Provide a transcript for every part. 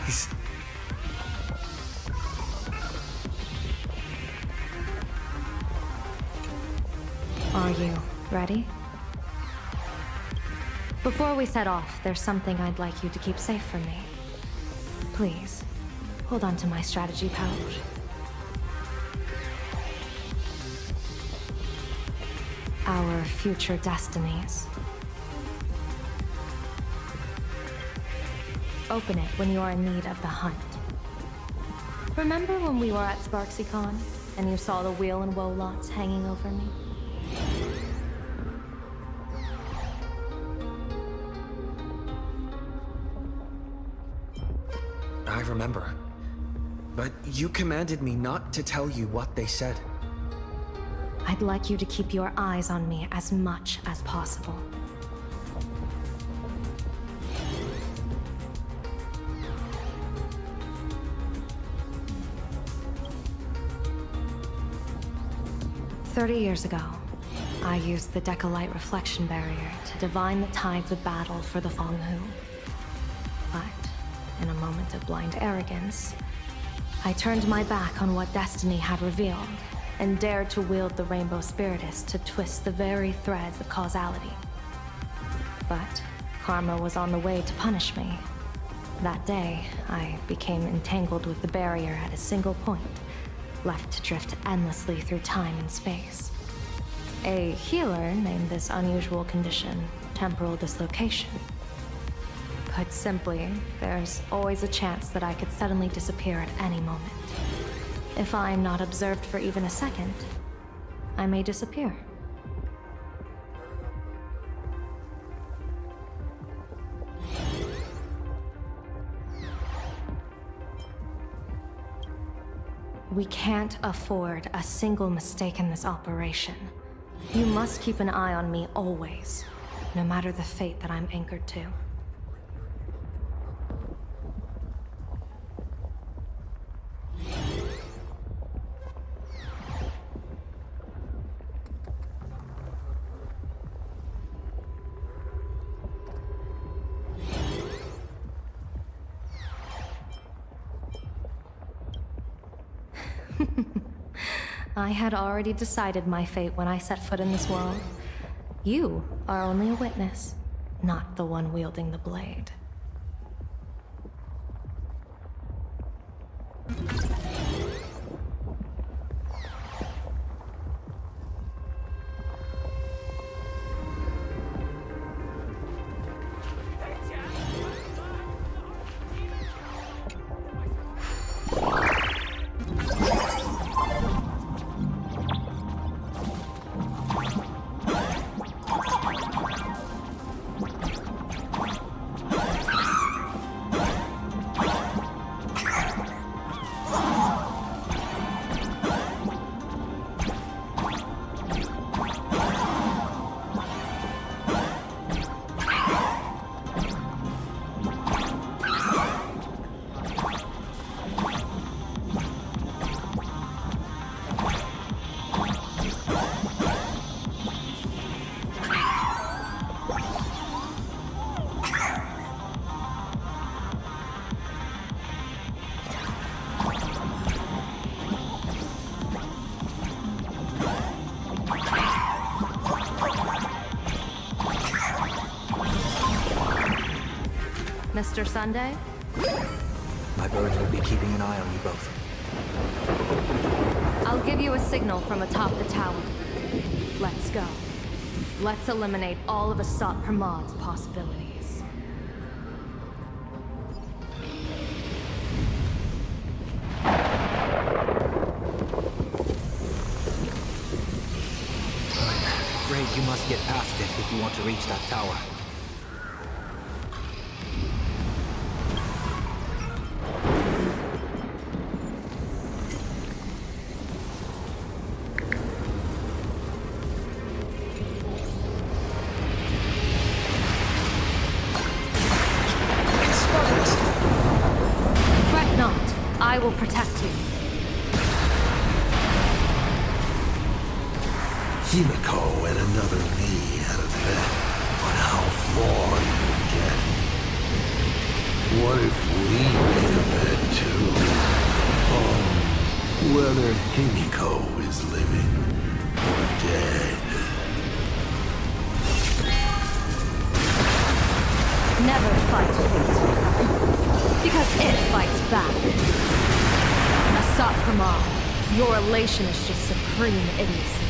eyes. Are you ready? Before we set off, there's something I'd like you to keep safe from me. Please, hold on to my strategy pouch. Our future destinies. Open it when you are in need of the hunt. Remember when we were at SparksyCon and you saw the wheel and woe lots hanging over me? I remember. But you commanded me not to tell you what they said. I'd like you to keep your eyes on me as much as possible. "30 years ago, I used the Decalite reflection barrier to divine the tides of battle for the Fonghu. But, in a moment of blind arrogance, I turned my back on what destiny had revealed and dared to wield the Rainbow Spiritus to twist the very threads of causality. But karma was on the way to punish me. That day, I became entangled with the barrier at a single point, left to drift endlessly through time and space. A healer named this unusual condition temporal dislocation. Put simply, there's always a chance that I could suddenly disappear at any moment. If I'm not observed for even a second, I may disappear. We can't afford a single mistake in this operation. You must keep an eye on me always, no matter the fate that I'm anchored to. I had already decided my fate when I set foot in this world. You are only a witness, not the one wielding the blade. Mr. Sunday? My birds will be keeping an eye on you both. I'll give you a signal from atop the tower. Let's go. Let's eliminate all of Asat Hermod's possibilities. I'm afraid you must get past it if you want to reach that tower. Fret not. I will protect you. Himiko and another me had a bet on how far you would get. What if we made a too. On whether Himiko is living or dead. Never fight fate. Because it fights back. Asat Pramod, your elation is just supreme idiocy.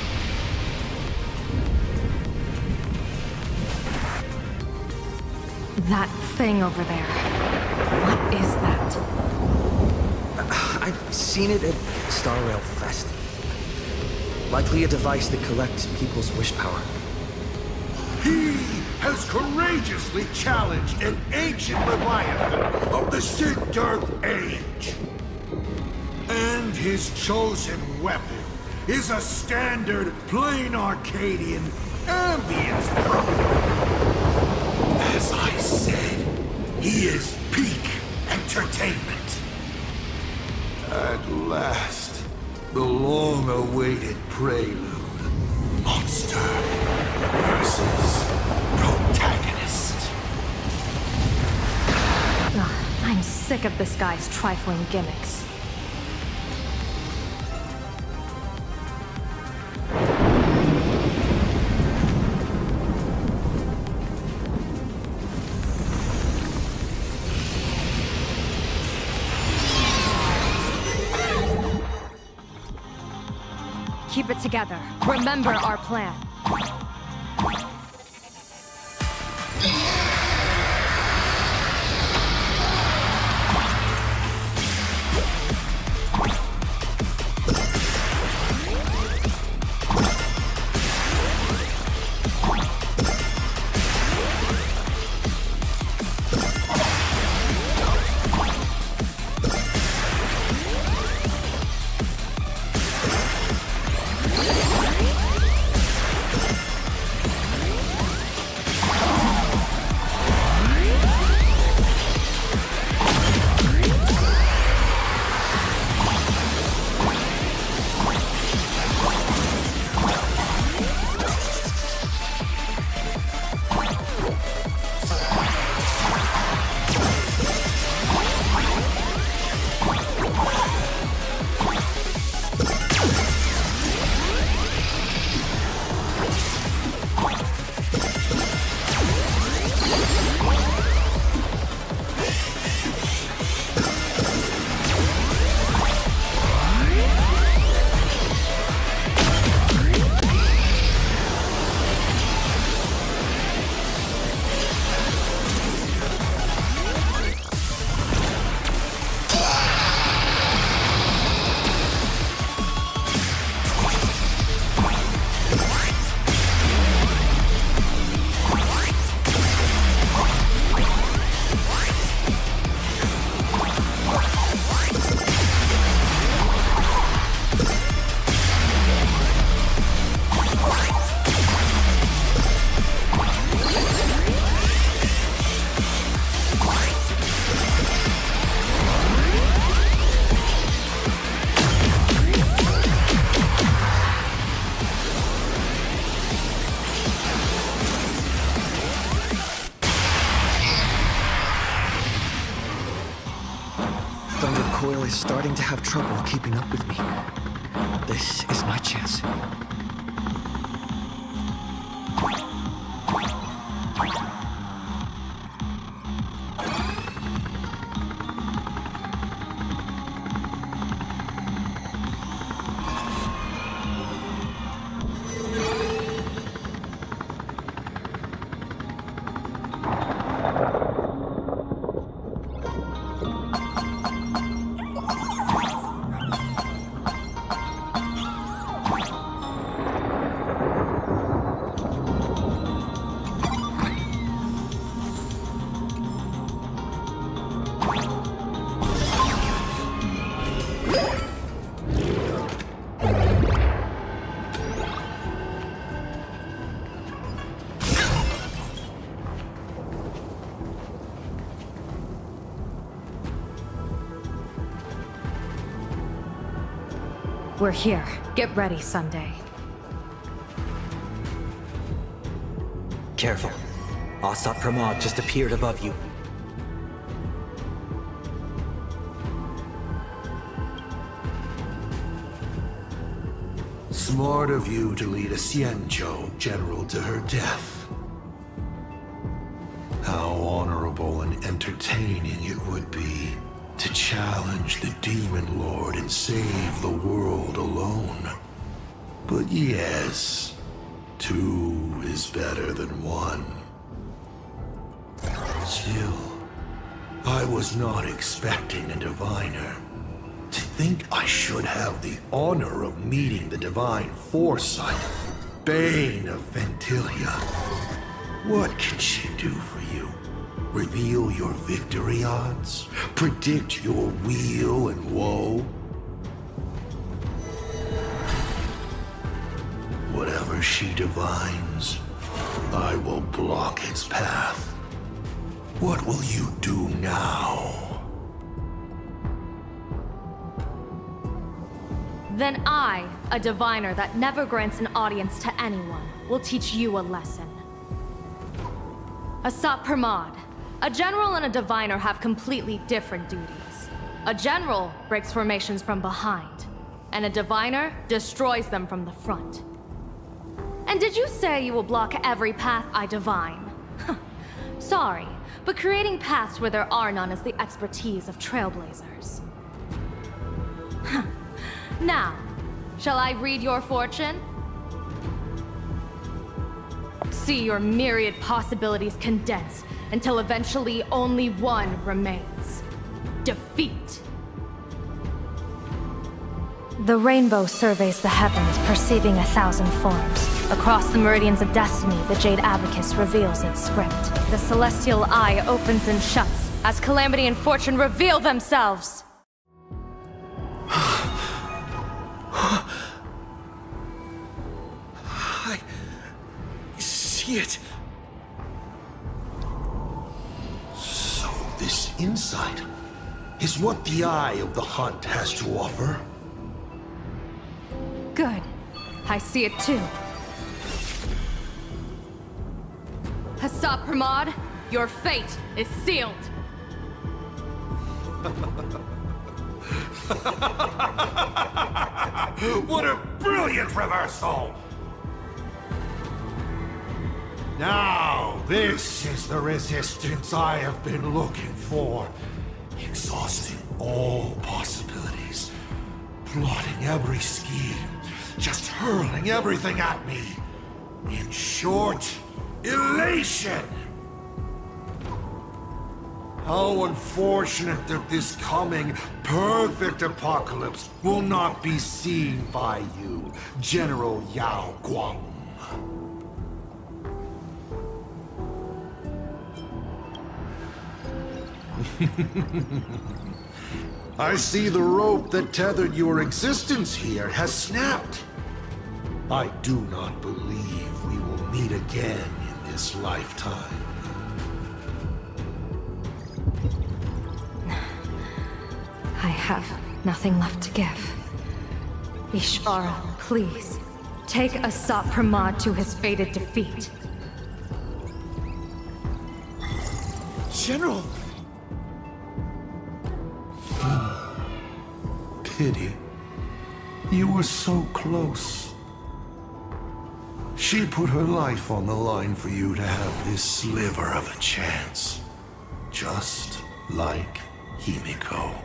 That thing over there. What is that? I've seen it at Star Rail Fest. Likely a device that collects people's wish power. He has courageously challenged an ancient Leviathan of the Sigurd Age. And his chosen weapon is a standard plain Arcadian ambience probe. As I said, he is peak entertainment. At last, the long-awaited prelude. Monster versus protagonist. Ugh, I'm sick of this guy's trifling gimmicks. Keep it together. Remember our plan. Coil is starting to have trouble keeping up with me. This is my chance. We're here. Get ready, Sunday. Careful. Asat Pramod just appeared above you. Smart of you to lead a Xianzhou general to her death. How honorable and entertaining it would be to challenge the Demon Lord and save the world alone. But yes, two is better than one. Still, I was not expecting a diviner. To think I should have the honor of meeting the divine foresight, Bane of Ventilia. What can she do for you? Reveal your victory odds? Predict your weal and woe? Whatever she divines, I will block its path. What will you do now? Then I, a diviner that never grants an audience to anyone, will teach you a lesson. Asap Permad, a general and a diviner have completely different duties. A general breaks formations from behind, and a diviner destroys them from the front. And did you say you will block every path I divine? Sorry, but creating paths where there are none is the expertise of trailblazers. Now, shall I read your fortune? See your myriad possibilities condense until eventually only one remains. Defeat. The rainbow surveys the heavens, perceiving 1,000 forms. Across the meridians of destiny, the Jade Abacus reveals its script. The celestial eye opens and shuts as calamity and fortune reveal themselves. I see it. So this insight is what the Eye of the Hunt has to offer? Good. I see it too. Asap Permad, your fate is sealed. What a brilliant reversal! Now, this is the resistance I have been looking for. Exhausting all possibilities. Plotting every scheme. Just hurling everything at me. In short, elation! How unfortunate that this coming perfect apocalypse will not be seen by you, General Yao Guang. I see the rope that tethered your existence here has snapped. I do not believe we will meet again in this lifetime. I have nothing left to give. Ishvara, please, take Asap Permad to his fated defeat. General! Pity. You were so close. She put her life on the line for you to have this sliver of a chance. Just like Himiko.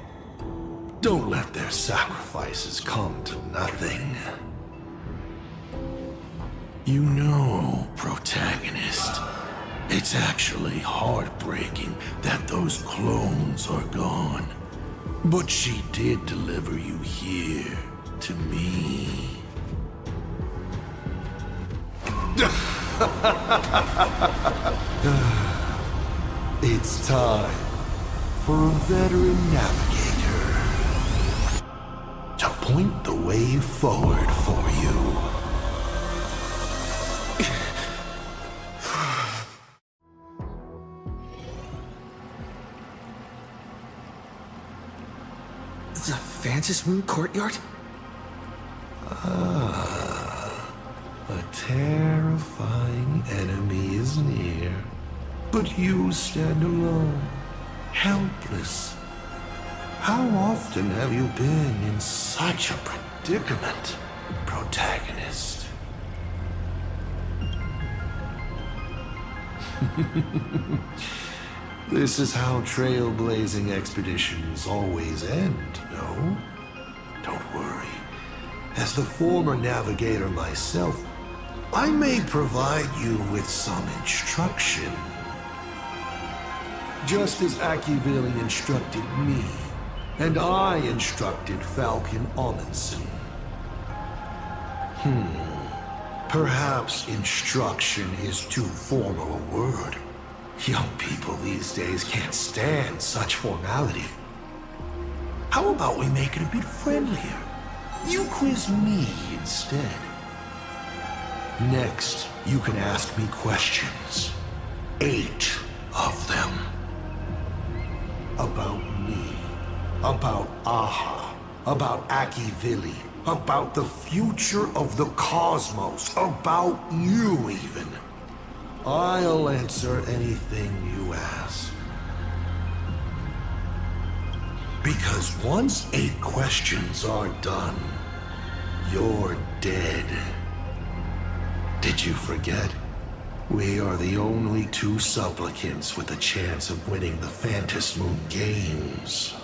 Don't let their sacrifices come to nothing. You know, protagonist, it's actually heartbreaking that those clones are gone. But she did deliver you here, to me. It's time for a veteran navigator to point the way forward for you. The Vantis Moon Courtyard? A terrifying enemy is near, but you stand alone, helpless. How often have you been in such a predicament? protagonist. This is how trailblazing expeditions always end, no? Don't worry. As the former navigator myself, I may provide you with some instruction. Just as Akivili instructed me, and I instructed Falcon Amundsen. Perhaps instruction is too formal a word. Young people these days can't stand such formality. How about we make it a bit friendlier? You quiz me instead. Next, you can ask me questions. 8 of them. About me. About Aha. About Akivili. About the future of the cosmos. About you, even. I'll answer anything you ask. Because once 8 questions are done, you're dead. Did you forget? We are the only 2 supplicants with a chance of winning the Phantasmoon Games.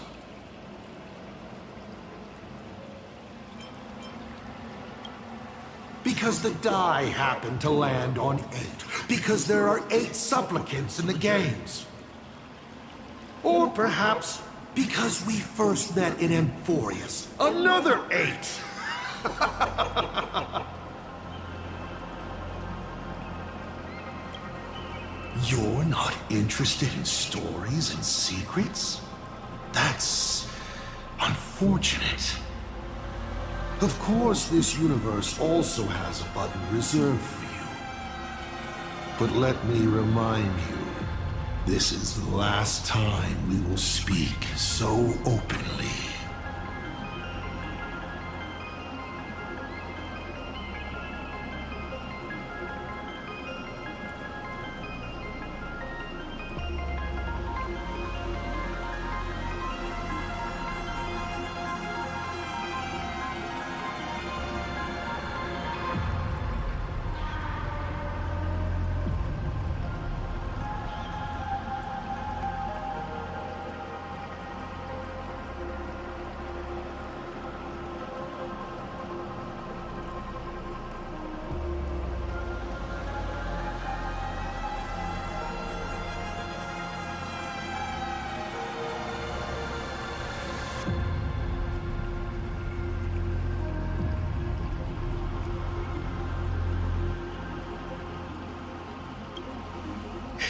Because the die happened to land on 8. Because there are 8 supplicants in the games. Or perhaps because we first met in Amphorius. Another 8! You're not interested in stories and secrets? That's unfortunate. Of course, this universe also has a button reserved for you. But let me remind you, this is the last time we will speak so openly.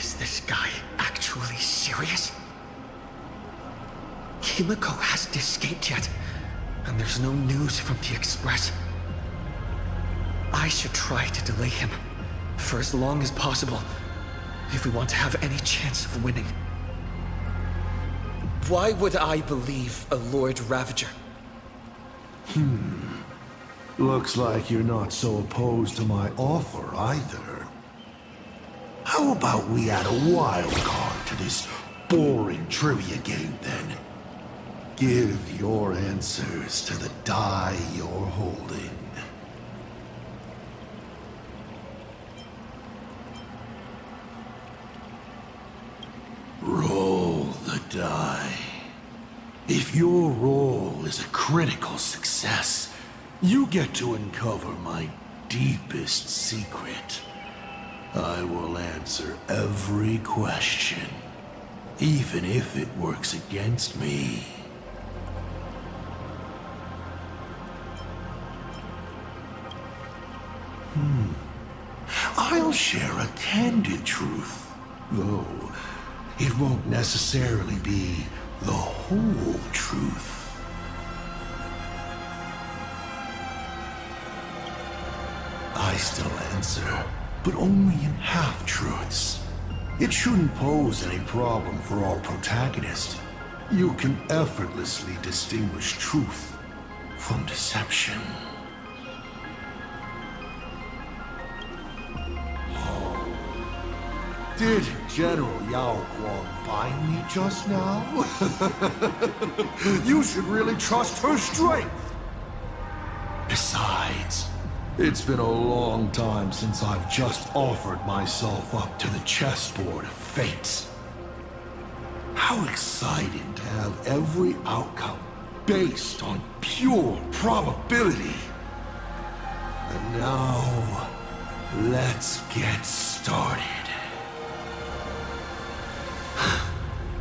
Is this guy actually serious? Kimiko hasn't escaped yet, and there's no news from the Express. I should try to delay him for as long as possible if we want to have any chance of winning. Why would I believe a Lord Ravager? Looks like you're not so opposed to my offer either. How about we add a wild card to this boring trivia game then? Give your answers to the die you're holding. Roll the die. If your roll is a critical success, you get to uncover my deepest secret. I will answer every question, even if it works against me. I'll share a candid truth, though it won't necessarily be the whole truth. I still answer, but only in half-truths. It shouldn't pose any problem for our protagonist. You can effortlessly distinguish truth from deception. Did General Yao Guang bind me just now? You should really trust her strength. Besides, it's been a long time since I've just offered myself up to the chessboard of fates. How exciting to have every outcome based on pure probability. And now, let's get started.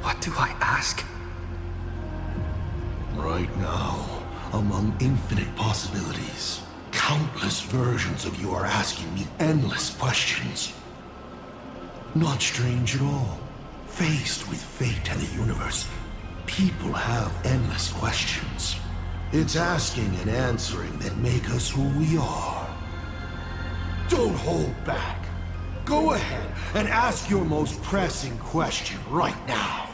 What do I ask? Right now, among infinite possibilities, countless versions of you are asking me endless questions. Not strange at all. Faced with fate and the universe, people have endless questions. It's asking and answering that make us who we are. Don't hold back. Go ahead and ask your most pressing question right now.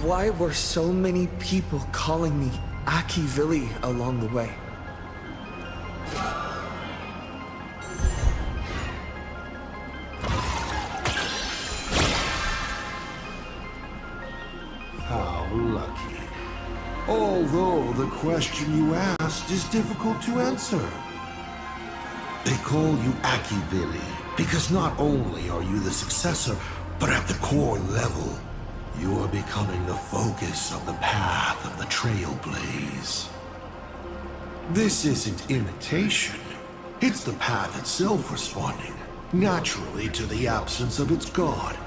Why were so many people calling me Aki Vili along the way? How lucky. Although the question you asked is difficult to answer. They call you Aki Vili because not only are you the successor, but at the core level, you are becoming the focus of the path of the Trailblaze. This isn't imitation. It's the path itself responding, naturally, to the absence of its god.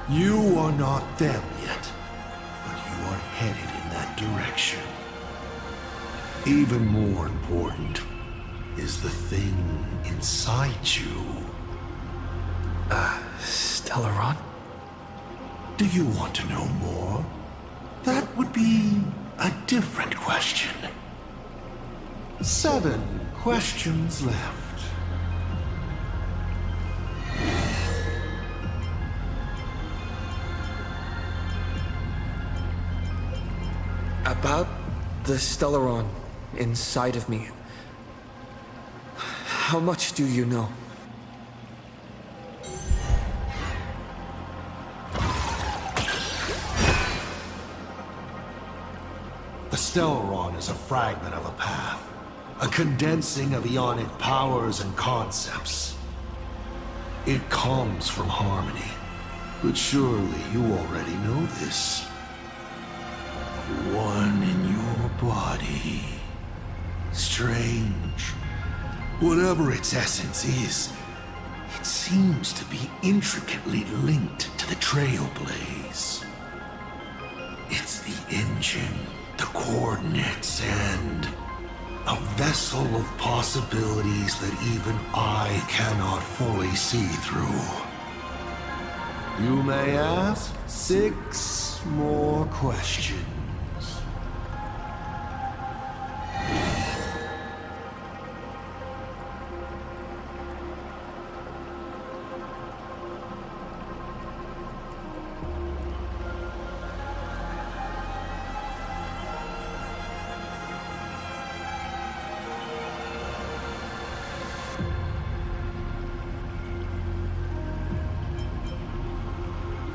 You are not them yet, but you are headed in that direction. Even more important is the thing inside you. Stellaron? Do you want to know more? That would be a different question. 7 questions left. About the Stellaron inside of me. How much do you know? The Stellaron is a fragment of a path, a condensing of ionic powers and concepts. It comes from harmony, but surely you already know this. One in your body. Strange. Whatever its essence is, it seems to be intricately linked to the Trailblaze. It's the engine, the coordinates, and a vessel of possibilities that even I cannot fully see through. You may ask 6 more questions.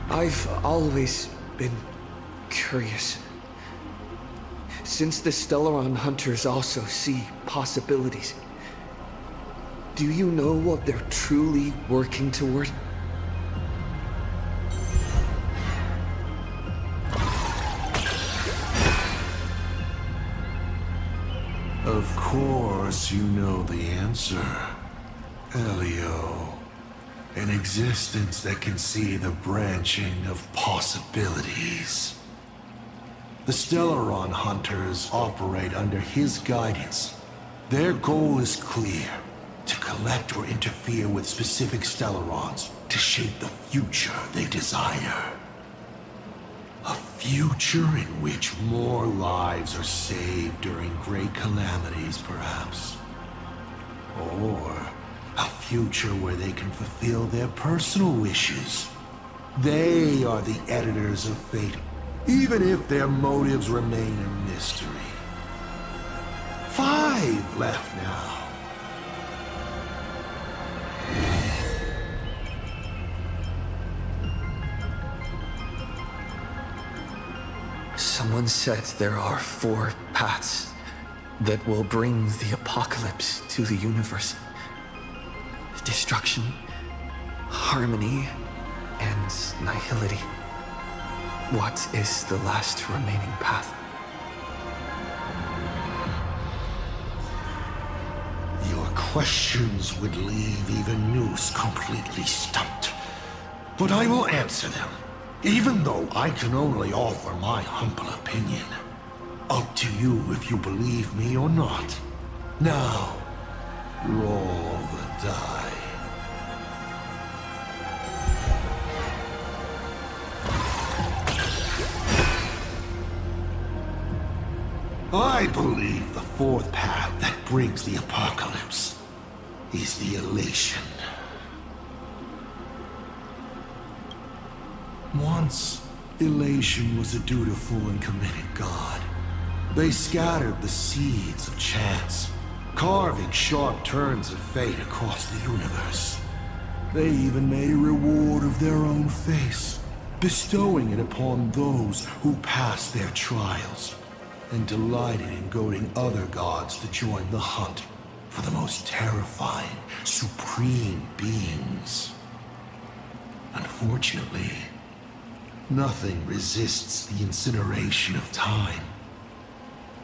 I've always been curious. Since the Stellaron hunters also see possibilities, do you know what they're truly working toward? Of course you know the answer, Elio. An existence that can see the branching of possibilities. The Stellaron hunters operate under his guidance. Their goal is clear: to collect or interfere with specific Stellarons to shape the future they desire. A future in which more lives are saved during great calamities, perhaps. Or a future where they can fulfill their personal wishes. They are the editors of fate, even if their motives remain a mystery. 5 left now. Someone said there are 4 paths that will bring the apocalypse to the universe. Destruction, harmony, and nihility. What is the last remaining path? Your questions would leave even Noose completely stumped. But I will answer them, even though I can only offer my humble opinion. Up to you if you believe me or not. Now, roll the die. I believe the 4th path that brings the apocalypse is the elation. Once, elation was a dutiful and committed god. They scattered the seeds of chance, carving sharp turns of fate across the universe. They even made a reward of their own face, bestowing it upon those who passed their trials, and delighted in goading other gods to join the hunt for the most terrifying, supreme beings. Unfortunately, nothing resists the incineration of time.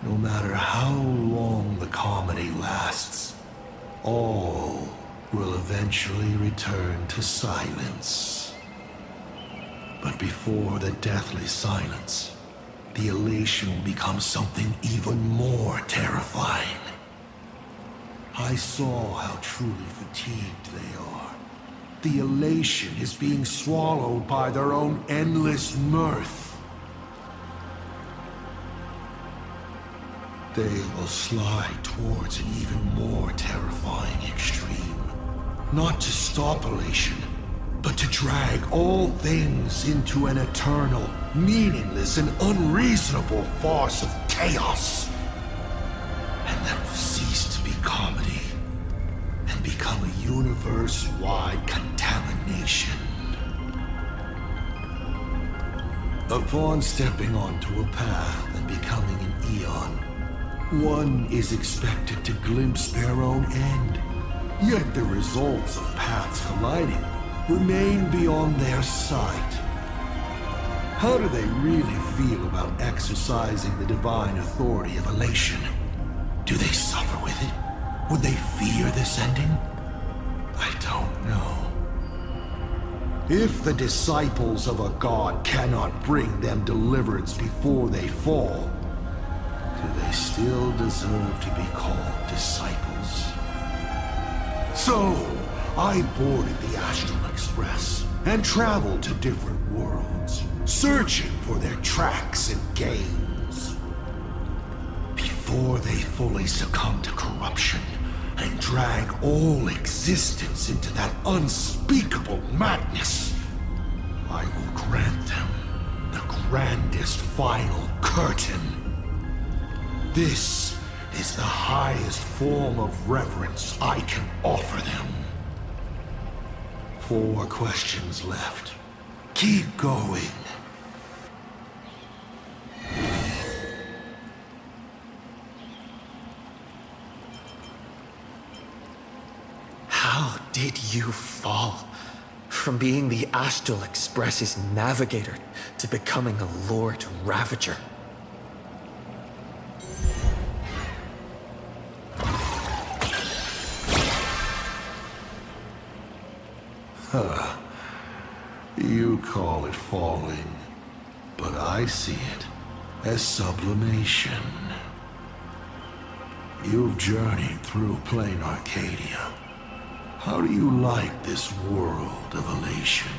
No matter how long the comedy lasts, all will eventually return to silence. But before the deathly silence, the elation will become something even more terrifying. I saw how truly fatigued they are. The elation is being swallowed by their own endless mirth. They will slide towards an even more terrifying extreme. Not to stop elation, but to drag all things into an eternal, meaningless, and unreasonable farce of chaos. And that will cease to be comedy, and become a universe-wide contamination. Upon stepping onto a path and becoming an Eon, one is expected to glimpse their own end. Yet the results of paths colliding remain beyond their sight. How do they really feel about exercising the divine authority of elation? Do they suffer with it? Would they fear this ending? I don't know. If the disciples of a god cannot bring them deliverance before they fall, do they still deserve to be called disciples? So, I boarded the Astral Express and traveled to different worlds, searching for their tracks and gains. Before they fully succumb to corruption and drag all existence into that unspeakable madness, I will grant them the grandest final curtain. This is the highest form of reverence I can offer them. 4 questions left. Keep going. How did you fall from being the Astral Express's navigator to becoming a Lord Ravager? You call it falling, but I see it as sublimation. You've journeyed through plain Arcadia. How do you like this world of elation?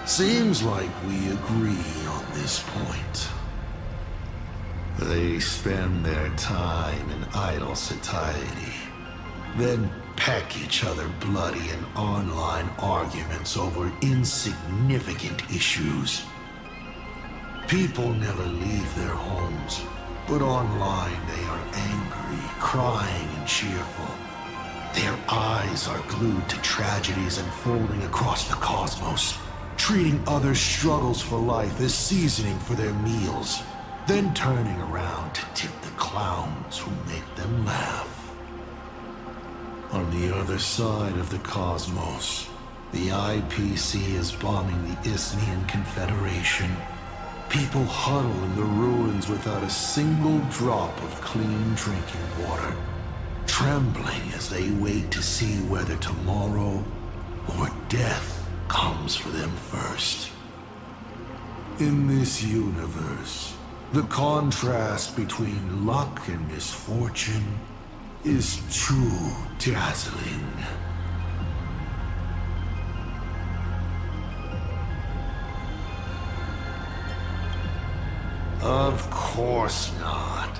Seems like we agree on this point. They spend their time in idle satiety, then peck each other bloody in online arguments over insignificant issues. People never leave their homes, but online they are angry, crying, and cheerful. Their eyes are glued to tragedies unfolding across the cosmos, treating others' struggles for life as seasoning for their meals, then turning around to tip the clowns who make them laugh. On the other side of the cosmos, the IPC is bombing the Isthmian Confederation. People huddle in the ruins without a single drop of clean drinking water, trembling as they wait to see whether tomorrow or death comes for them first. In this universe, the contrast between luck and misfortune is too dazzling. Of course not.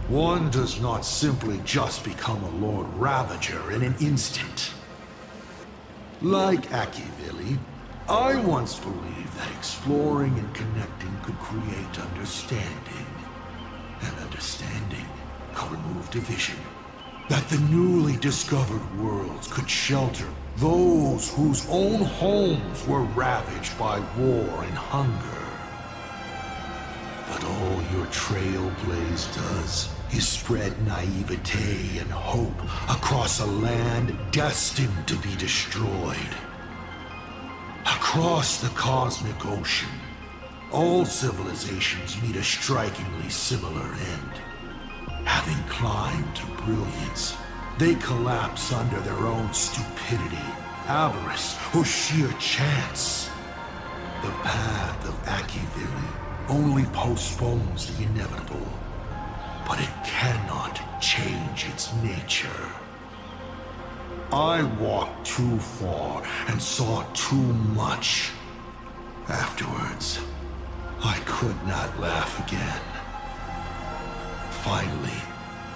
One does not simply just become a Lord Ravager in an instant. Like Akivili, I once believed that exploring and connecting could create understanding. And understanding could remove division. That the newly discovered worlds could shelter those whose own homes were ravaged by war and hunger. But all your Trailblaze does is spread naivete and hope across a land destined to be destroyed. Across the cosmic ocean, all civilizations meet a strikingly similar end. Having climbed to brilliance, they collapse under their own stupidity, avarice, or sheer chance. The path of Akivili only postpones the inevitable, but it cannot change its nature. I walked too far and saw too much. Afterwards, I could not laugh again. Finally,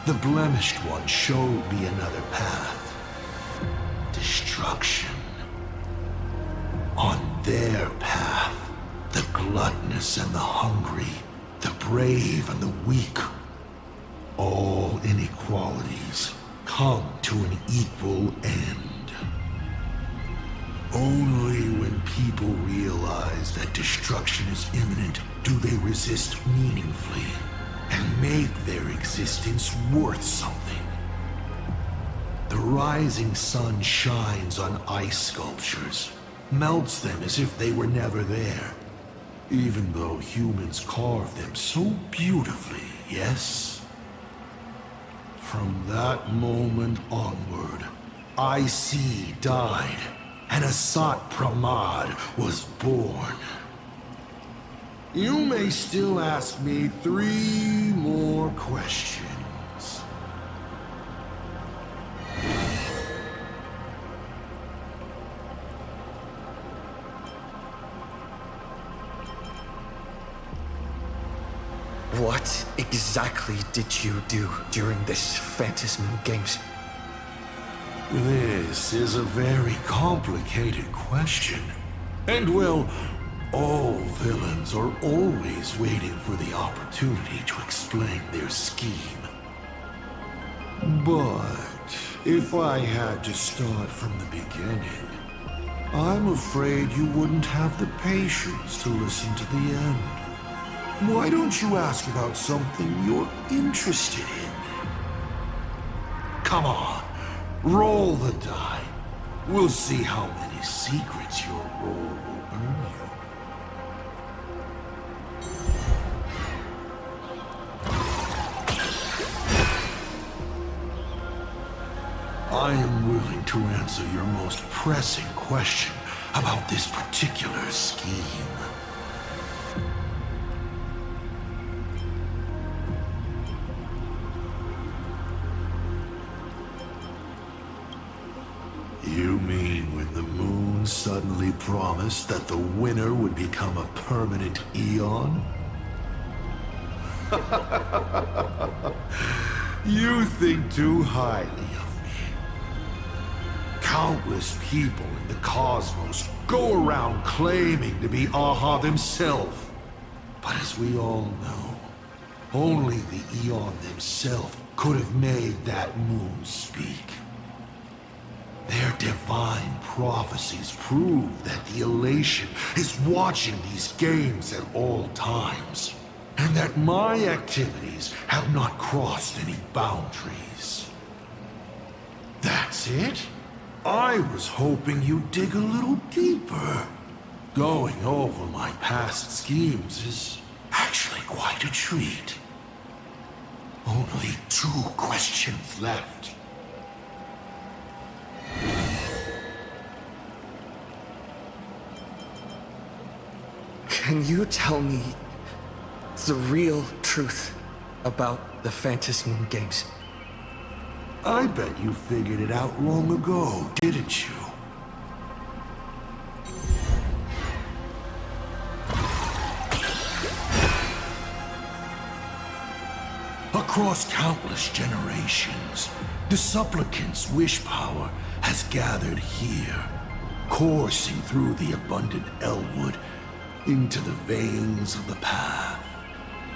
the Blemished One showed me another path. Destruction. On their path, the gluttonous and the hungry, the brave and the weak, all inequalities come to an equal end. Only when people realize that destruction is imminent do they resist meaningfully and make their existence worth something. The rising sun shines on ice sculptures, melts them as if they were never there, even though humans carved them so beautifully, yes? From that moment onward, IC died, and Asat Pramad was born. You may still ask me 3 more questions. What exactly did you do during this Phantasm Games? This is a very complicated question. And well, all villains are always waiting for the opportunity to explain their scheme. But if I had to start from the beginning, I'm afraid you wouldn't have the patience to listen to the end. Why don't you ask about something you're interested in? Come on, roll the die. We'll see how many secrets your roll will earn you. answer your most pressing question about this particular scheme. You mean when the moon suddenly promised that the winner would become a permanent Eon? You think too highly of me. Countless people in the cosmos go around claiming to be Aha themselves. But as we all know, only the Eon themselves could have made that moon speak. Their divine prophecies prove that the Elation is watching these games at all times, and that my activities have not crossed any boundaries. That's it? I was hoping you'd dig a little deeper. Going over my past schemes is actually quite a treat. Only 2 questions left. Can you tell me the real truth about the Phantasmoon games? I bet you figured it out long ago, didn't you? Across countless generations, the supplicant's wish power has gathered here, coursing through the abundant Elwood into the veins of the path.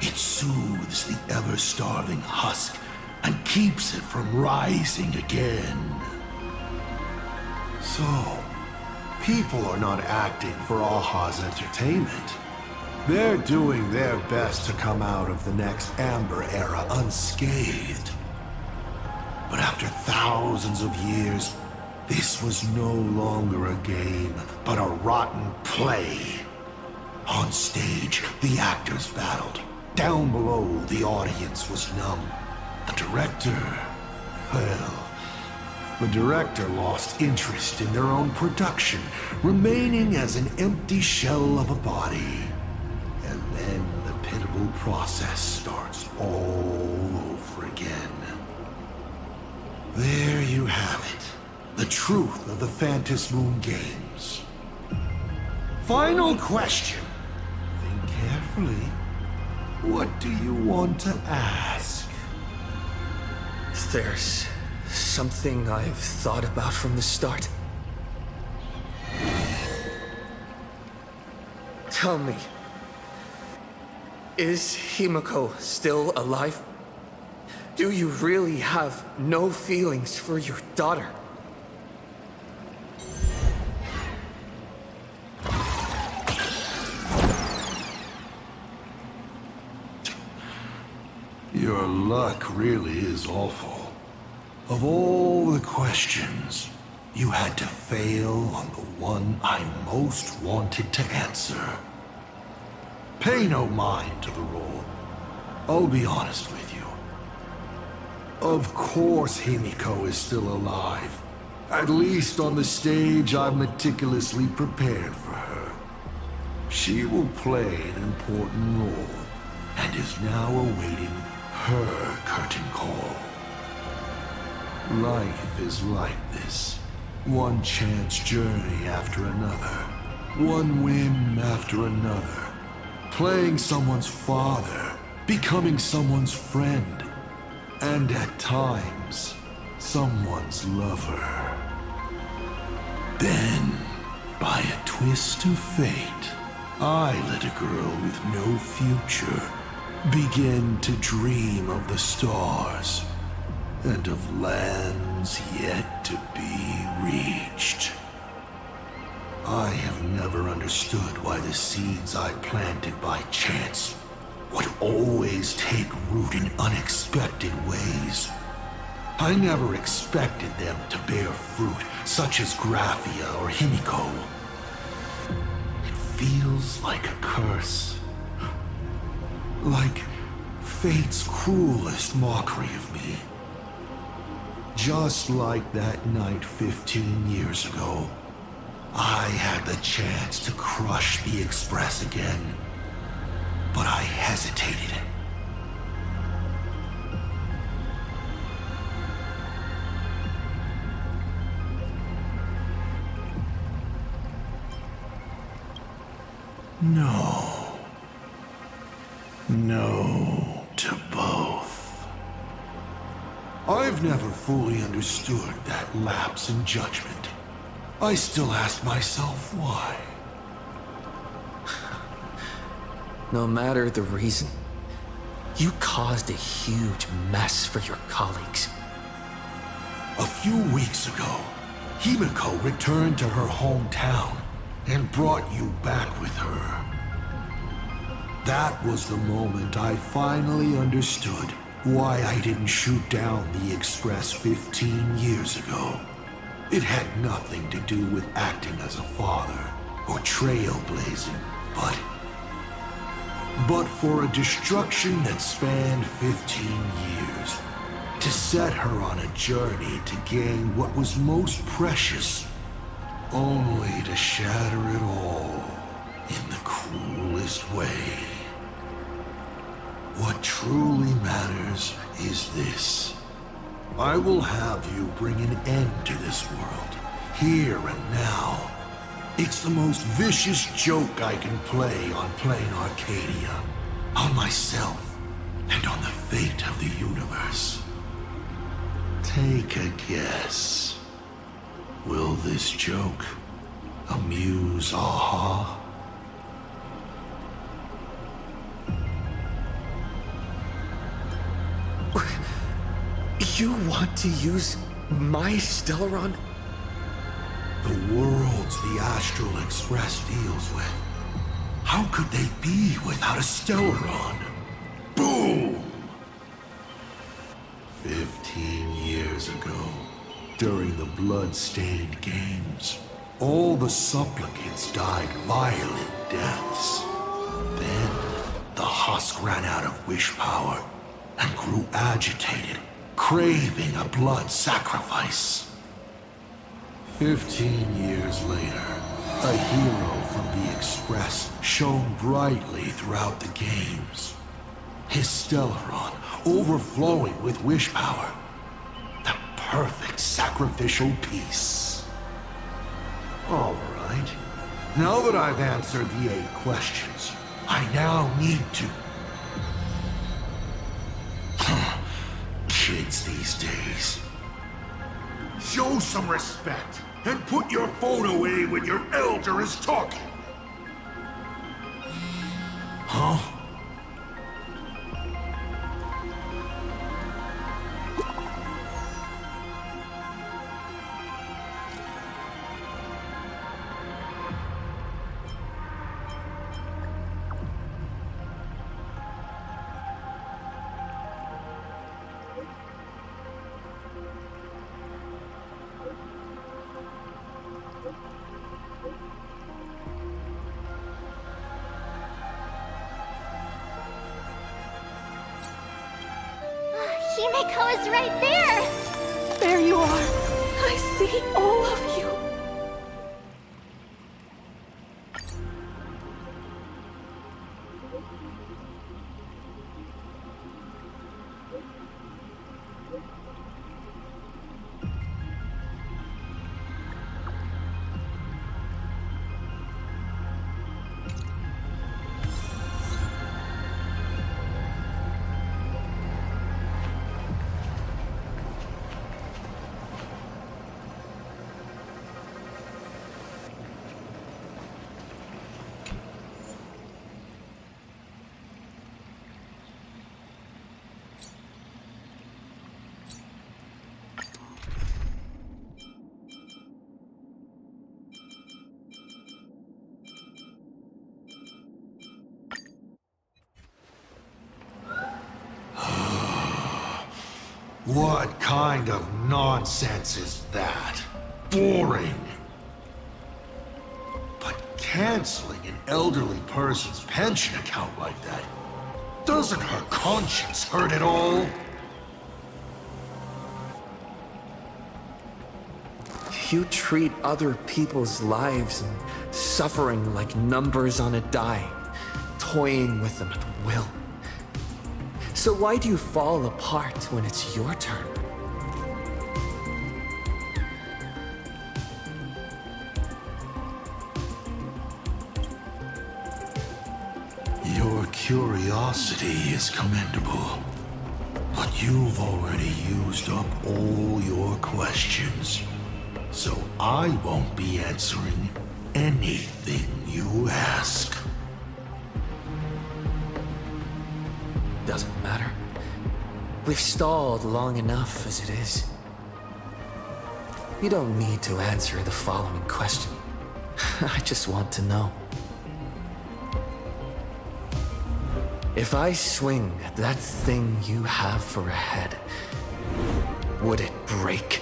It soothes the ever-starving husk and keeps it from rising again. So, people are not acting for Aha's entertainment. They're doing their best to come out of the next Amber Era unscathed. But after thousands of years, this was no longer a game, but a rotten play. On stage, the actors battled. Down below, the audience was numb. The director, well, the director lost interest in their own production, remaining as an empty shell of a body. And then the pitiable process starts all over again. There you have it. The truth of the Phantasmoon games. Final question. Think carefully. What do you want to ask? There's something I've thought about from the start. Tell me, is Himiko still alive? Do you really have no feelings for your daughter? Your luck really is awful. Of all the questions, you had to fail on the one I most wanted to answer. Pay no mind to the role. I'll be honest with you. Of course Himiko is still alive. At least on the stage I've meticulously prepared for her. She will play an important role, and is now awaiting her curtain call. Life is like this. One chance journey after another. One whim after another. Playing someone's father, becoming someone's friend, and at times, someone's lover. Then, by a twist of fate, I let a girl with no future begin to dream of the stars and of lands yet to be reached. I have never understood why the seeds I planted by chance would always take root in unexpected ways. I never expected them to bear fruit, such as Graphia or Himiko. It feels like a curse. Like fate's cruelest mockery of me. Just like that night 15 years ago, I had the chance to crush the Express again, but I hesitated. No. No to both. I've never fully understood that lapse in judgment. I still ask myself why. No matter the reason, you caused a huge mess for your colleagues. A few weeks ago, Himiko returned to her hometown and brought you back with her. That was the moment I finally understood why I didn't shoot down the Express 15 years ago. It had nothing to do with acting as a father or trailblazing, but for a destruction that spanned 15 years, to set her on a journey to gain what was most precious, only to shatter it all in the cruelest way. What truly matters is this. I will have you bring an end to this world, here and now. It's the most vicious joke I can play on Plain Arcadia, on myself, and on the fate of the universe. Take a guess. Will this joke amuse Aha? You want to use my Stellaron? The worlds the Astral Express deals with. How could they be without a Stellaron? Boom! 15 years ago, during the blood-stained games, all the supplicants died violent deaths. Then, the husk ran out of wish power and grew agitated, craving a blood sacrifice. 15 years later, a hero from the Express shone brightly throughout the games. His Stellaron overflowing with wish power. The perfect sacrificial piece. All right. Now that I've answered the 8 questions, I now need to... Kids these days. Show some respect and put your phone away when your elder is talking. Huh? Himiko is right there! There you are. I see all of you. What kind of nonsense is that? Boring. But canceling an elderly person's pension account like that, doesn't her conscience hurt at all? You treat other people's lives and suffering like numbers on a die, toying with them at will. So why do you fall apart when it's your turn? Your curiosity is commendable, but you've already used up all your questions. So I won't be answering anything you ask. Doesn't matter. We've stalled long enough as it is. You don't need to answer the following question. I just want to know. If I swing at that thing you have for a head, would it break?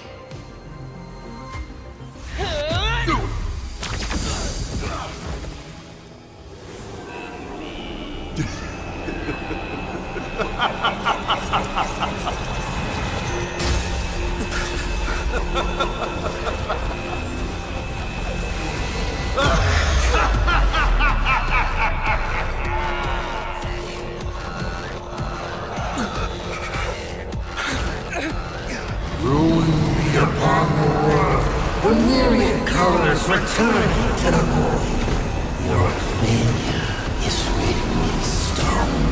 Ruin be upon the world, the myriad colors returning to the void. Your failure is written in stone.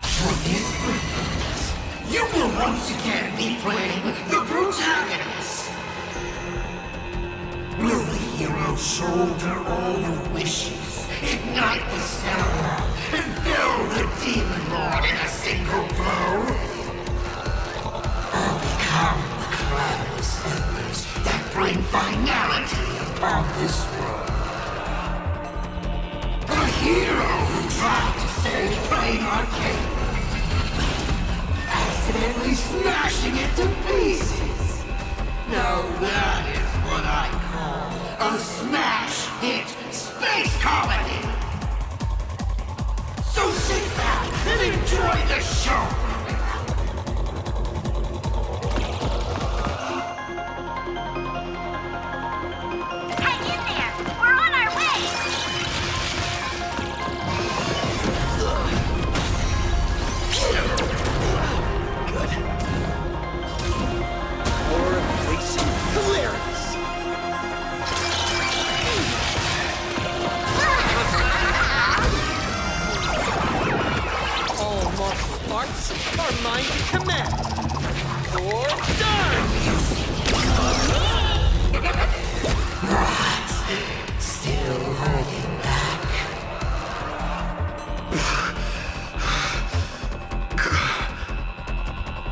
For this purpose, you will once again be playing the protagonist. Will the hero shoulder all the wishes, ignite the stellar, and fill the demon lord in a single blow? Or become the cloudless embers that bring finality upon this world? A hero who tried to save Brain Arcade, accidentally smashing it to pieces. Now that is what I call a smash hit space comedy. So sit back and enjoy the show. Hang in there! We're on our way! Good. Or replacing hilarious. All martial arts are mine to command. Or done! Still holding back.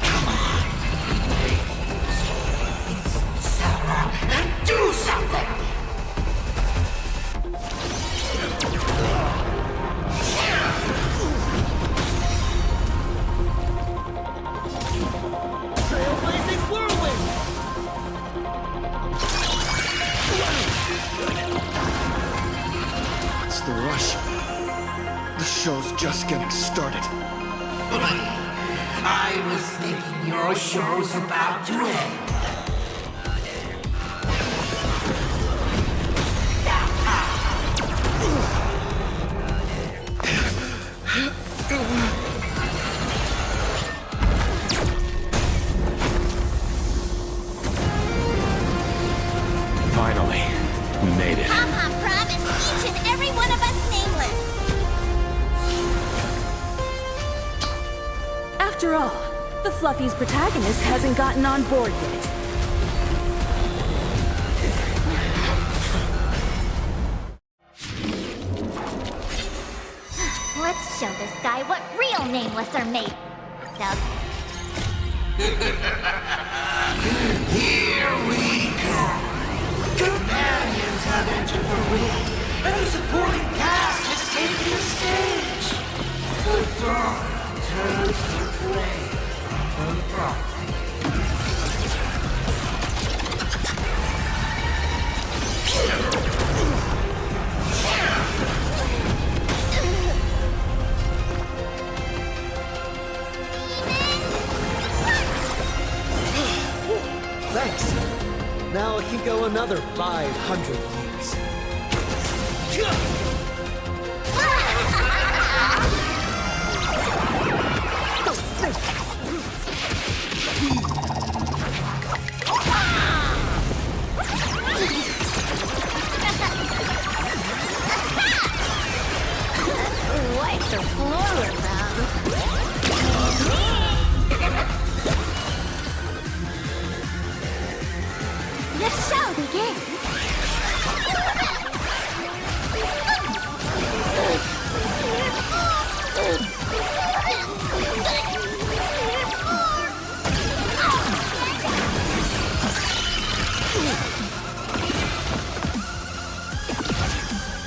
Come on. Step up and do something. Trailblazing whirlwind! What's the rush? The show's just getting started. I was thinking your show's about to end. Finally, we made it. Pom-Pom promised each and every one of us nameless. After all, the Fluffy's protagonist hasn't gotten on board yet. Let's show this guy what real nameless are made of. Here we go. Companions have entered the ring, and the supporting cast has taken the stage. The dawn turns to prey on property. Still another 500 years. Wipe the floor with them. The show begins.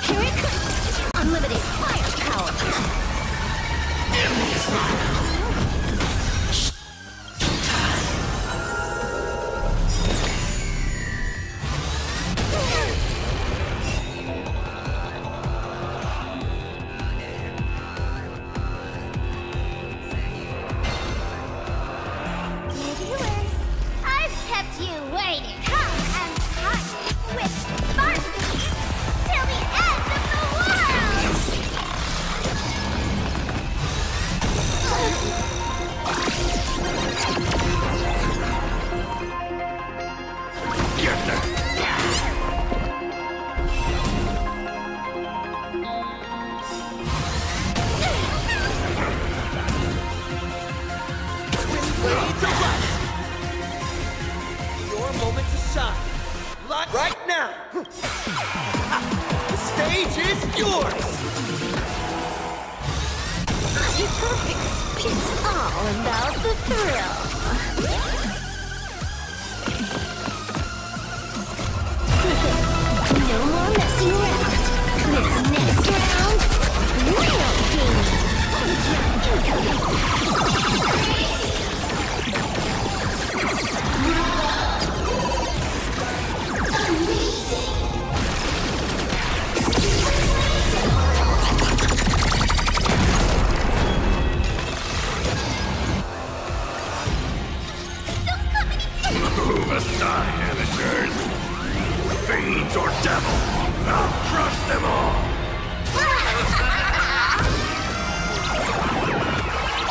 Here it comes. Unlimited firepower. Viewers, I've kept you waiting. Come and fight with Spartans till the end of the world! Blades of light! Your moment to shine. Right now! The stage is yours! It's all about the thrill. No more messing around. This next round, real Who must I, amateurs? Fiends or devil? I'll crush them all!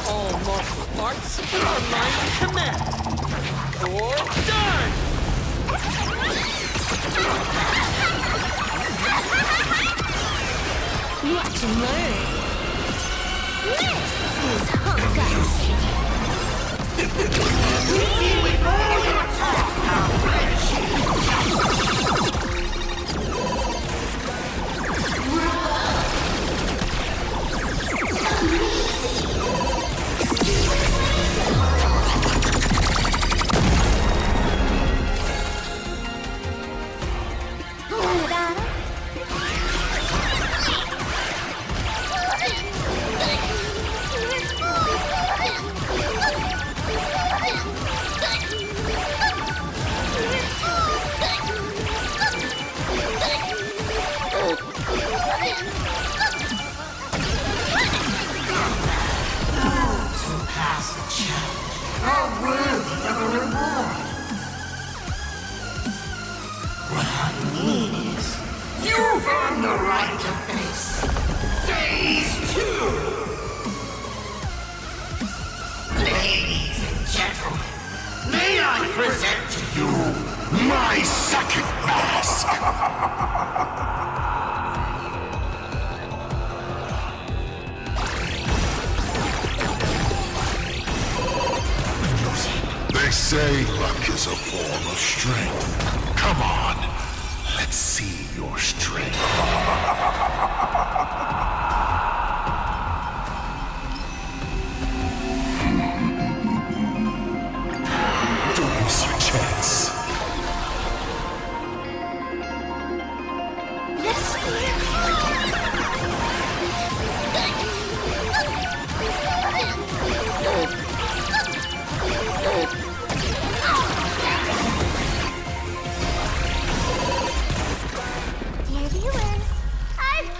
All martial arts are mine to command. Or done! Watch and learn. This is Honkai. You've earned the right to face Phase 2! Ladies and gentlemen, may I present to you my second mask! They say luck is a form of strength. Come on, let's see your strength. Don't miss your chance. Dear viewers, I've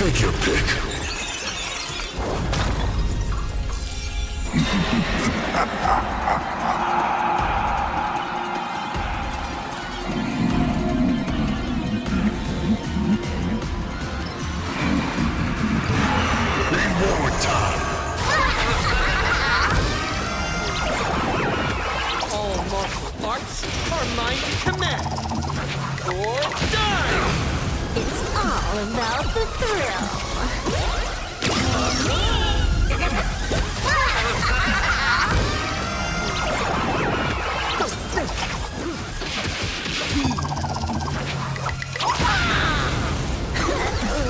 Take your pick. Reward time. All martial arts are mine to command. Or die! It's all about the thrill.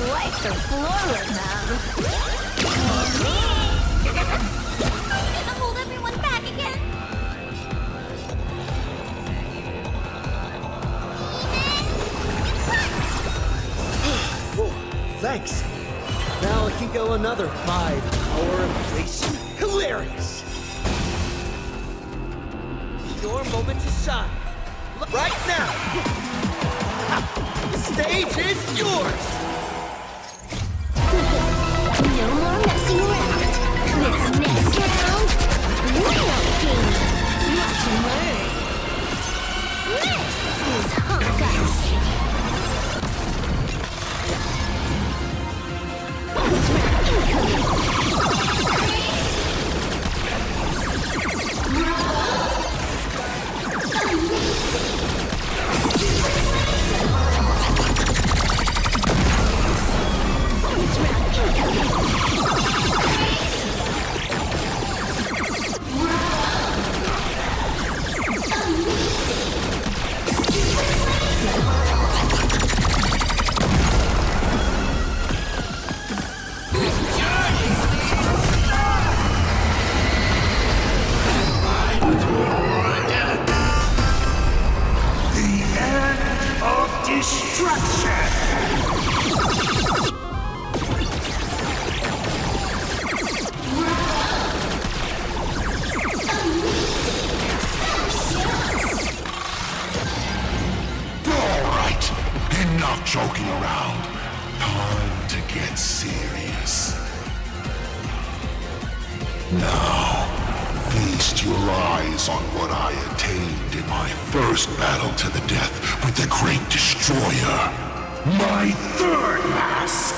Wipe the floor with them. Gonna hold everyone back again. Thanks. Now I can go another 5-hour embrace. Hilarious. Your moment to shine. Right now. The stage is yours. No more messing around. This next round, real game. Watch and learn. This is Honkai. Enough joking around. Time to get serious. Now, feast your eyes on what I attained in my first battle to the death with the Great Destroyer. My third mask!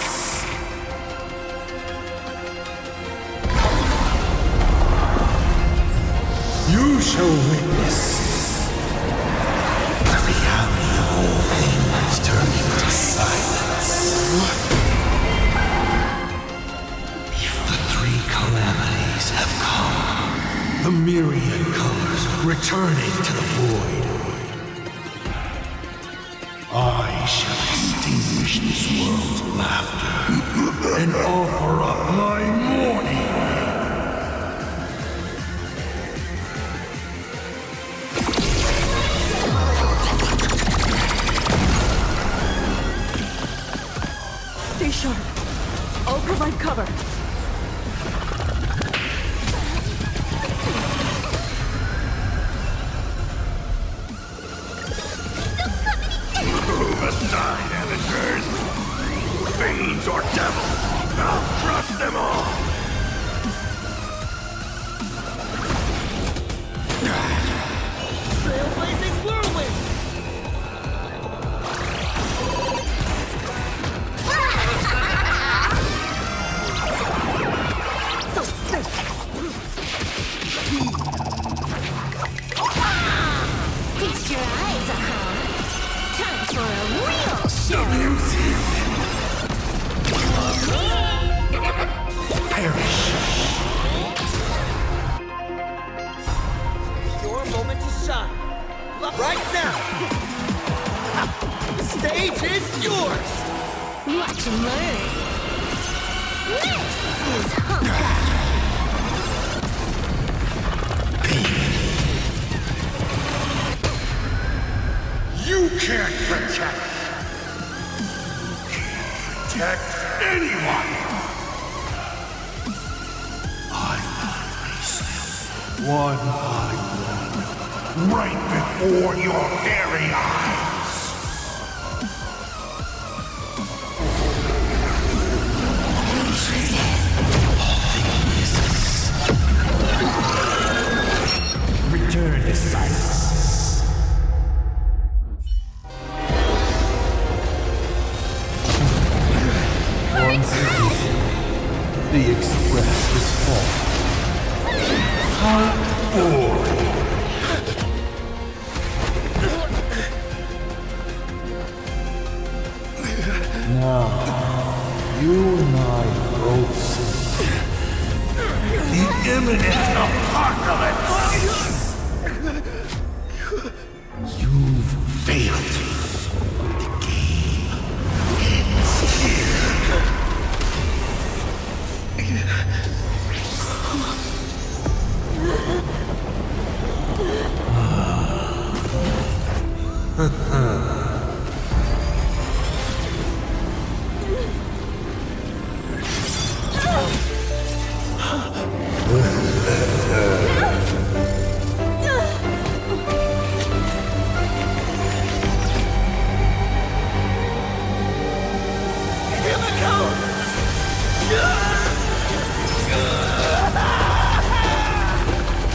You shall witness the reality of all things turning to silence. The three calamities have come. The myriad colors returning to the void. I shall extinguish this world's laughter and offer up my mourning. Stay sharp. I'll provide cover. Aside, amateurs. Fiends or devils, I'll trust them all. Trailblazing whirlwind. Feast your eyes, time for a real show. Perish. Your moment to shine. Right now. The stage is yours. Watch and learn. This is Honkai. You can't protect. Protect anyone. I will face them one by one, Right before your very eyes. precise. Once again, the Express is falling. How boring. Now, you and I both see the imminent apocalypse. You've failed. The game ends here.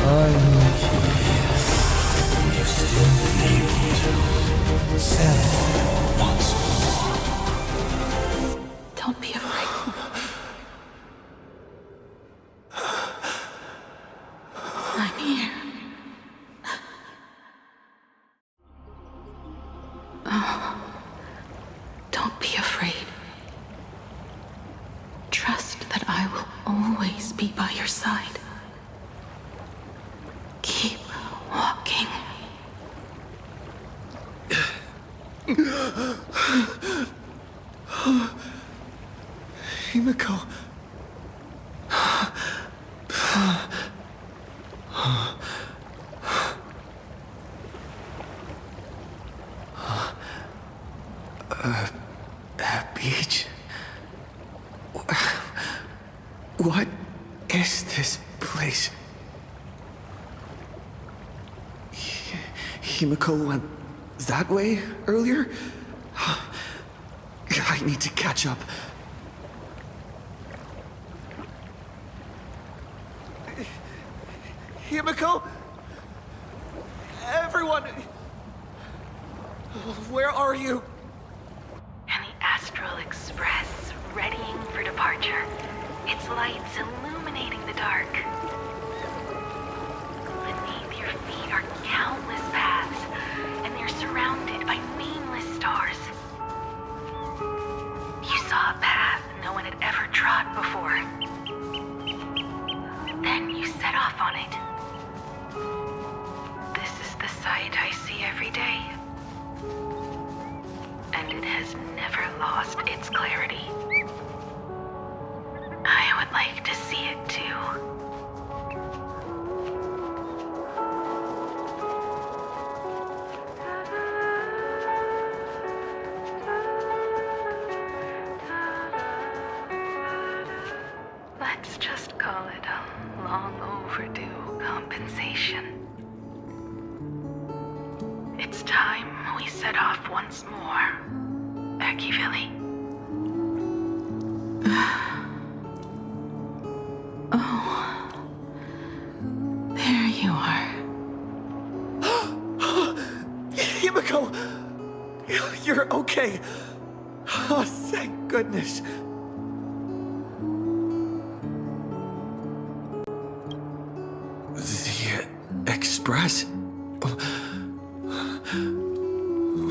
I'm curious. You still be able to settle once more. Don't be afraid. I'm here. Oh, don't be afraid. Trust that I will always be by your side. Keep walking. Himiko. Beach? What is this place? Himiko went that way earlier? I need to catch up. Himiko? Everyone! Where are you? And the Astral Express, readying for departure. Its lights illuminating the dark. Beneath your feet are countless paths, and they're surrounded by nameless stars. You saw a path no one had ever trod before. Then you set off on it. This is the sight I see every day. And it has never lost its clarity. I would like to see it too. Let's just call it a long overdue compensation. It's time we set off once more, Akivili. Oh, there you are. Himiko! You're okay. Oh, thank goodness. The Express?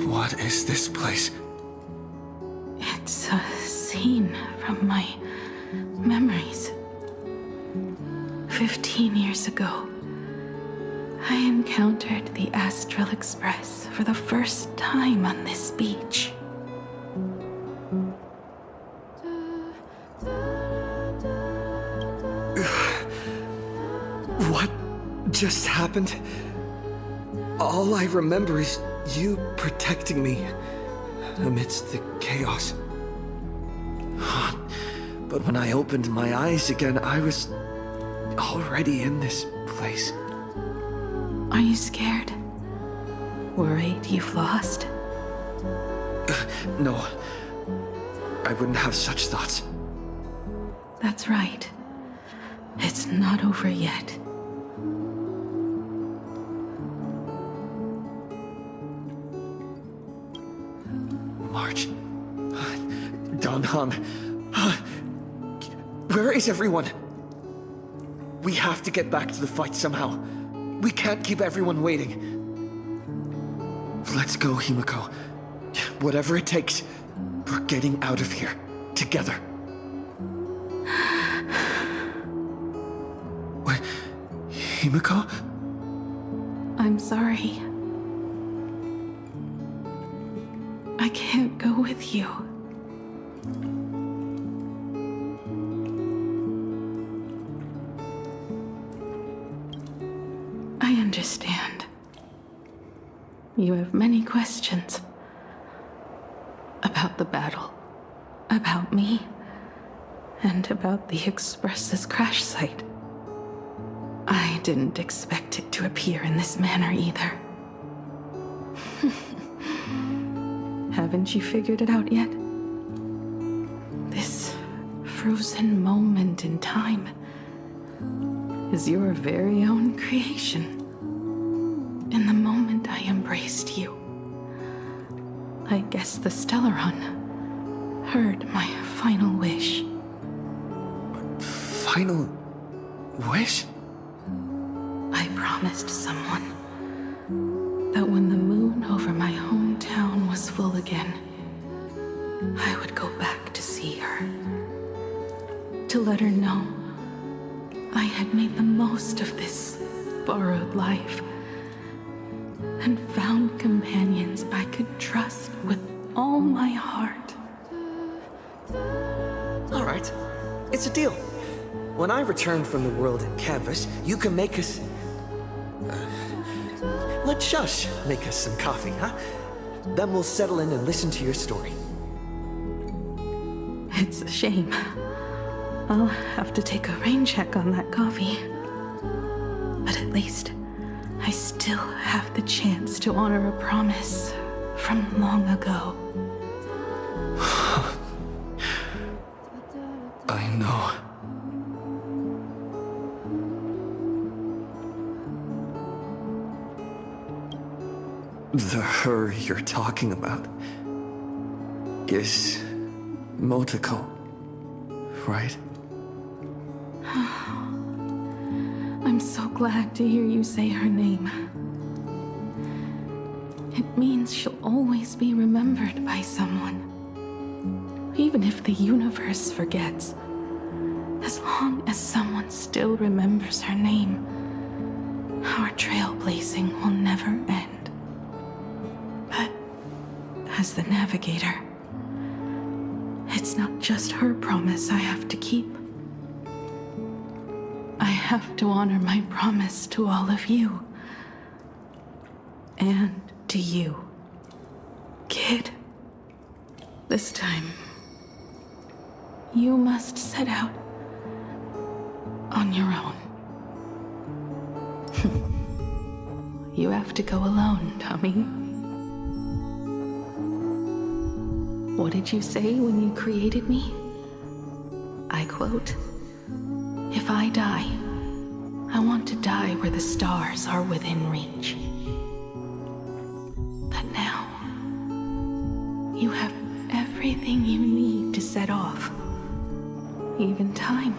What is this place? It's a scene from my memories. 15 years ago, I encountered the Astral Express for the first time on this beach. What just happened? All I remember is you protecting me amidst the chaos. But when I opened my eyes again, I was already in this place. Are you scared? Worried you've lost? No, I wouldn't have such thoughts. That's right. It's not over yet. March. Dan Han. Where is everyone? We have to get back to the fight somehow. We can't keep everyone waiting. Let's go, Himiko. Whatever it takes, we're getting out of here. Together. What? Himiko? I'm sorry. I can't go with you. I understand. You have many questions. About the battle. About me. And about the Express's crash site. I didn't expect it to appear in this manner either. Haven't you figured it out yet? This frozen moment in time is your very own creation. In the moment I embraced you, I guess the Stellaron heard my final wish. Final wish? I promised someone that when the moon over my hometown was full again, I would go back to see her. To let her know I had made the most of this borrowed life and found companions I could trust with all my heart. All right. It's a deal. When I return from the world in Canvas, you can make us... let Shush make us some coffee, huh? Then we'll settle in and listen to your story. It's a shame. I'll have to take a rain check on that coffee. But at least I still have the chance to honor a promise from long ago. I know. The her you're talking about is Motoko, right? I'm so glad to hear you say her name. It means she'll always be remembered by someone. Even if the universe forgets, as long as someone still remembers her name, our trailblazing will never end. But as the Navigator, it's not just her promise I have to keep. I have to honor my promise to all of you. And to you, kid. This time, you must set out on your own. You have to go alone, Tommy. What did you say when you created me? I quote, "If I die, I want to die where the stars are within reach." But now, you have everything you need to set off. Even time.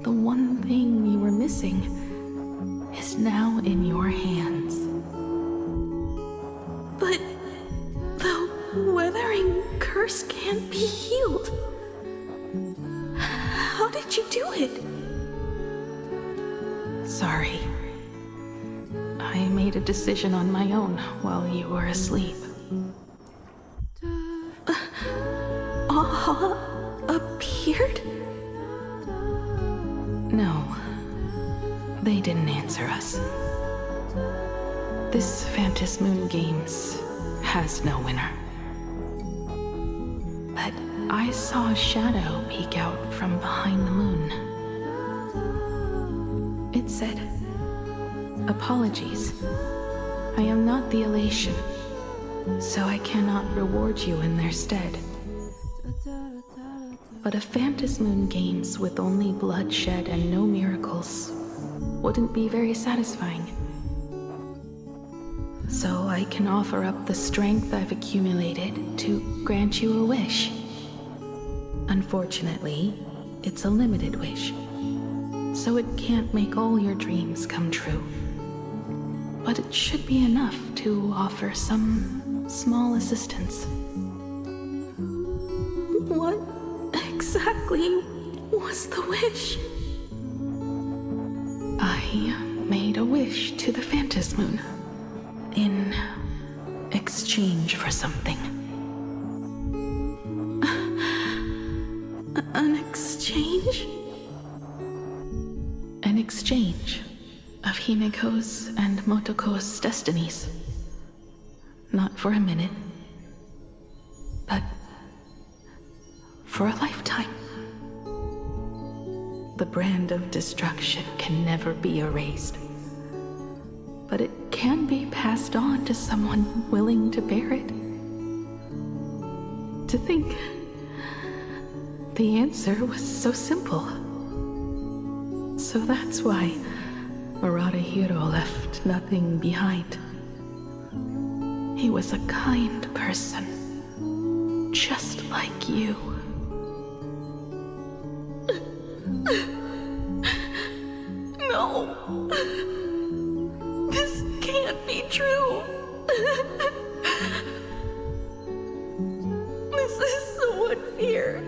The one thing you were missing is now in your hands. But the weathering curse can't be healed. How did you do it? Sorry. I made a decision on my own while you were asleep. Appeared? No. They didn't answer us. This Phantom Moon Games has no winner. But I saw a shadow peek out from behind the moon. It said, "Apologies. I am not the Elation, so I cannot reward you in their stead. But a Phantom Moon Games with only bloodshed and no miracles wouldn't be very satisfying. so I can offer up the strength I've accumulated to grant you a wish. Unfortunately, it's a limited wish, so it can't make all your dreams come true. But it should be enough to offer some small assistance. What exactly was the wish? I made a wish to the Phantasmoon in exchange for something. An exchange? An exchange of Himiko's and Motoko's destinies. Not for a minute, but for a lifetime. The brand of destruction can never be erased, but it can be passed on to someone willing to bear it. To think the answer was so simple. So that's why Murata left nothing behind. He was a kind person, just like you. No. This can't be true. This is so unfair.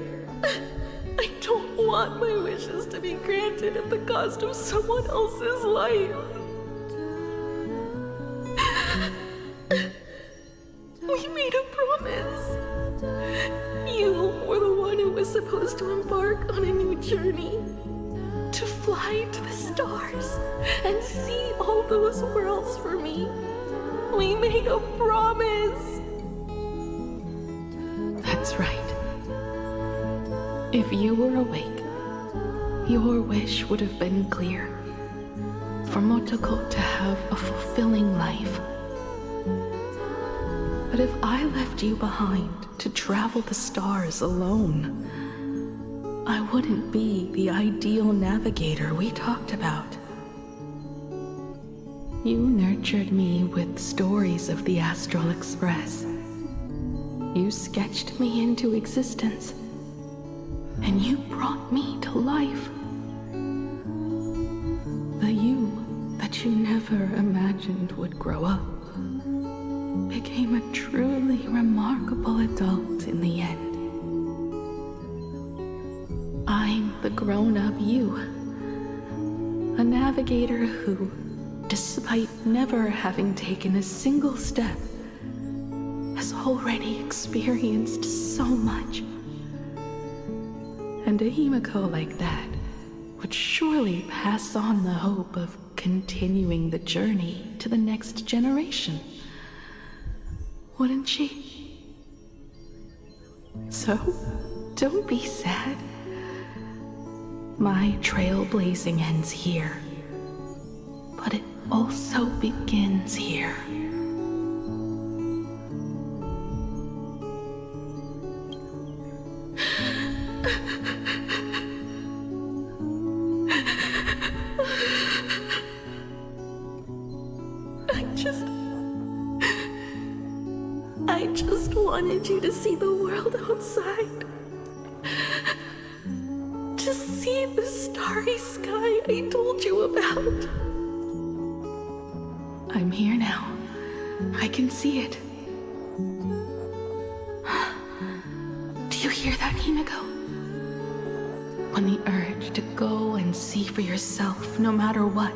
I don't want my wishes to be granted at the cost of someone else's life. We made a promise. You were the one who was supposed to embark on a new journey. To fly to the stars and see all those worlds for me. We made a promise. That's right. If you were awake, your wish would have been clear. For Motoko to have a fulfilling life. But if I left you behind to travel the stars alone, I wouldn't be the ideal navigator we talked about. You nurtured me with stories of the Astral Express. You sketched me into existence, and you brought me to life. The you that you never imagined would grow up became a truly remarkable adult in the end. I'm the grown-up you, a navigator who, despite never having taken a single step, has already experienced so much. And a Himiko like that would surely pass on the hope of continuing the journey to the next generation. Wouldn't she? So, don't be sad. My trailblazing ends here, but it also begins here. I just wanted you to see the world outside. To see the starry sky I told you about. I'm here now. I can see it. Do you hear that, Himiko? When the urge to go and see for yourself, no matter what,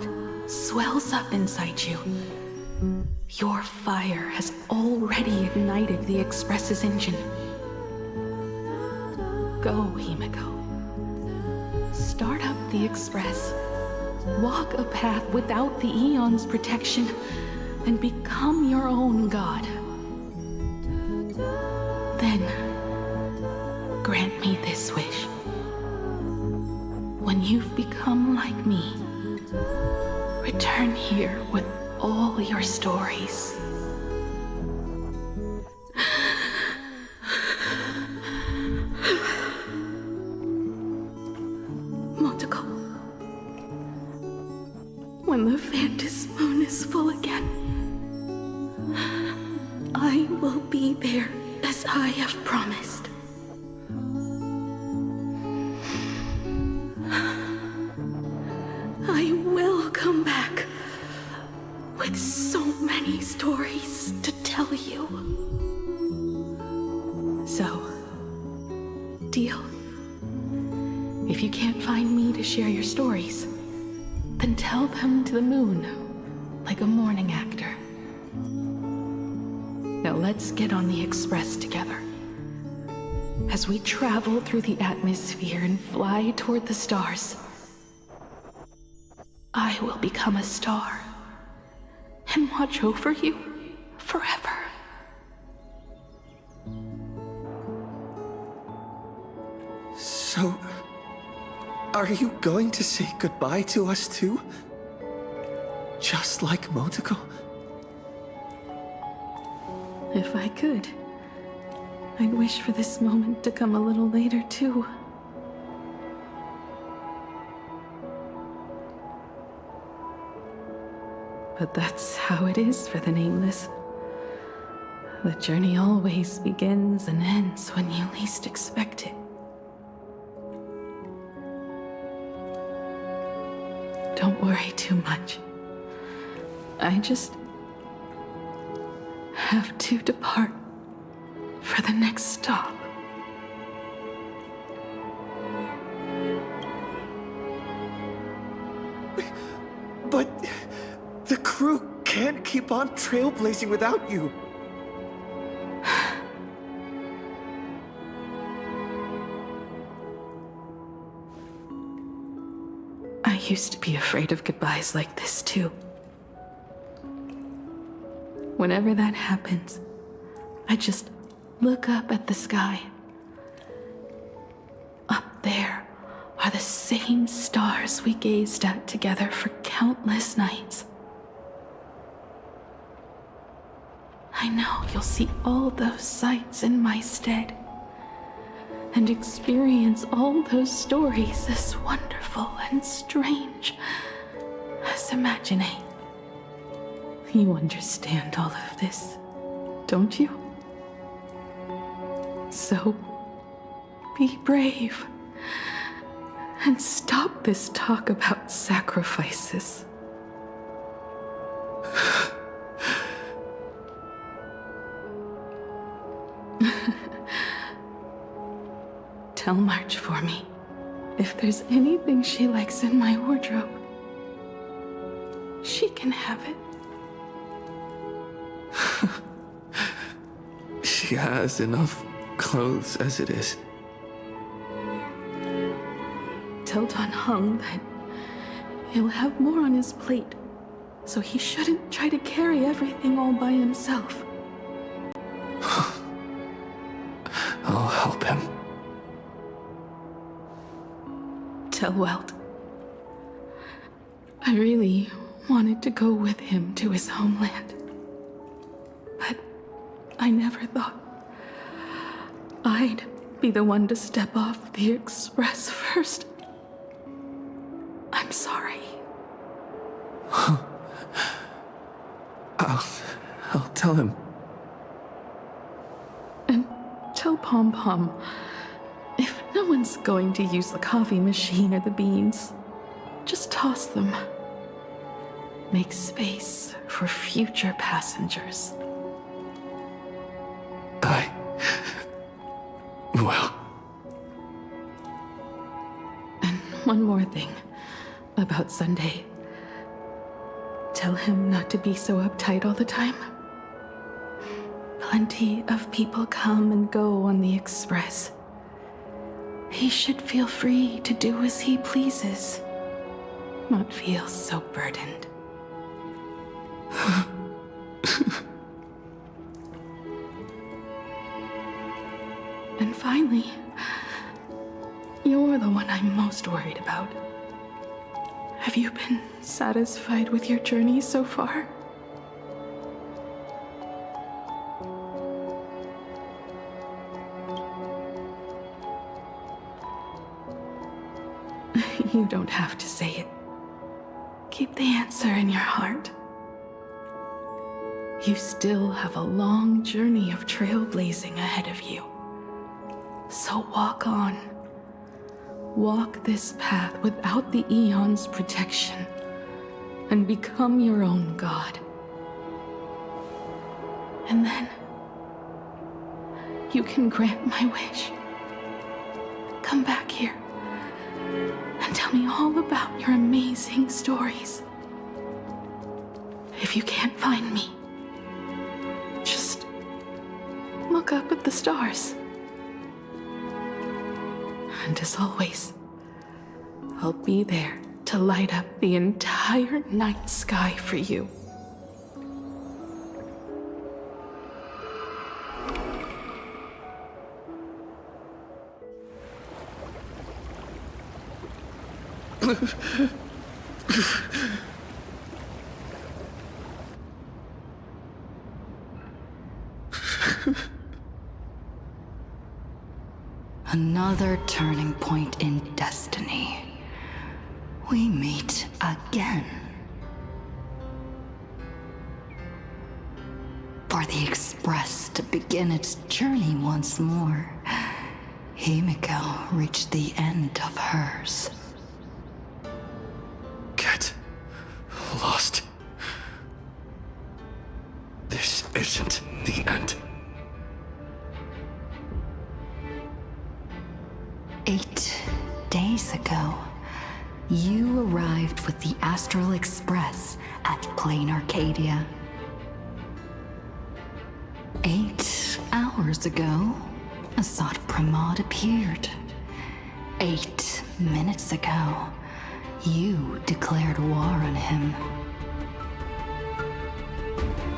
swells up inside you, your fire has already ignited the Express's engine. Go, Himiko. Start up the Express. Walk a path without the Aeon's protection, and become your own god. Then, grant me this wish. When you've become like me, return here with all your stories. Motoko, when the Phantasmoon is full again, I will be there as I have promised. I will come back with so many stories to tell you. So, deal? If you can't find me to share your stories, then tell them to the moon, like a morning actor. Now let's get on the Express together. As we travel through the atmosphere and fly toward the stars, I will become a star and watch over you forever. So, are you going to say goodbye to us too? Just like Motoko? If I could, I'd wish for this moment to come a little later too. But that's how it is for the Nameless. The journey always begins and ends when you least expect it. Don't worry too much. I just have to depart for the next stop. But the crew can't keep on trailblazing without you. I used to be afraid of goodbyes like this too. Whenever that happens, I just look up at the sky. Up there are the same stars we gazed at together for countless nights. I know you'll see all those sights in my stead and experience all those stories as wonderful and strange as imagining. You understand all of this, don't you? So, be brave and stop this talk about sacrifices. Tell March for me if there's anything she likes in my wardrobe. She can have it. She has enough clothes as it is. Tell Don Hung that he'll have more on his plate, so he shouldn't try to carry everything all by himself. I'll help him. Tell Welt I really wanted to go with him to his homeland, but I never thought I'd be the one to step off the Express first. I'm sorry. I'll tell him. And tell Pom Pom, if no one's going to use the coffee machine or the beans, just toss them. Make space for future passengers. Well. And one more thing about Sunday. Tell him not to be so uptight all the time. Plenty of people come and go on the Express. He should feel free to do as he pleases, not feel so burdened. And finally, you're the one I'm most worried about. Have you been satisfied with your journey so far? You don't have to say it. Keep the answer in your heart. You still have a long journey of trailblazing ahead of you. So walk on. Walk this path without the Eon's protection, and become your own god. And then, you can grant my wish. Come back here, and tell me all about your amazing stories. If you can't find me, just look up at the stars. And as always, I'll be there to light up the entire night sky for you. Another turning point in destiny. We meet again. For the Express to begin its journey once more, Himiko reached the end of hers. Get lost. This isn't the end. 8 days ago, you arrived with the Astral Express at Plain Arcadia. 8 hours ago, Assad Pramod appeared. 8 minutes ago, you declared war on him.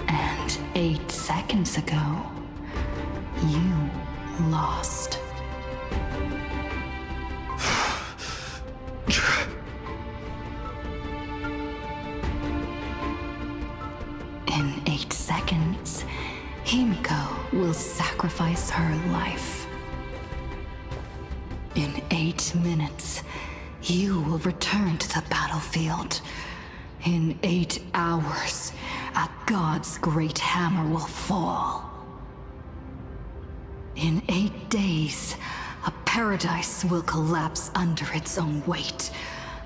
And 8 seconds ago, you lost. In 8 seconds, Himiko will sacrifice her life. In 8 minutes, you will return to the battlefield. In 8 hours, a god's great hammer will fall. In 8 days, a paradise will collapse under its own weight.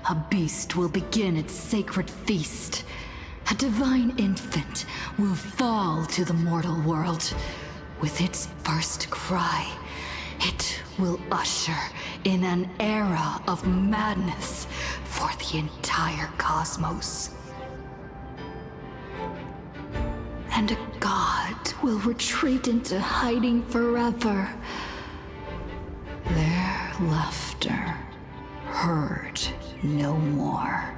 A beast will begin its sacred feast. A divine infant will fall to the mortal world. With its first cry, it will usher in an era of madness for the entire cosmos. And a god will retreat into hiding forever. Their laughter heard no more.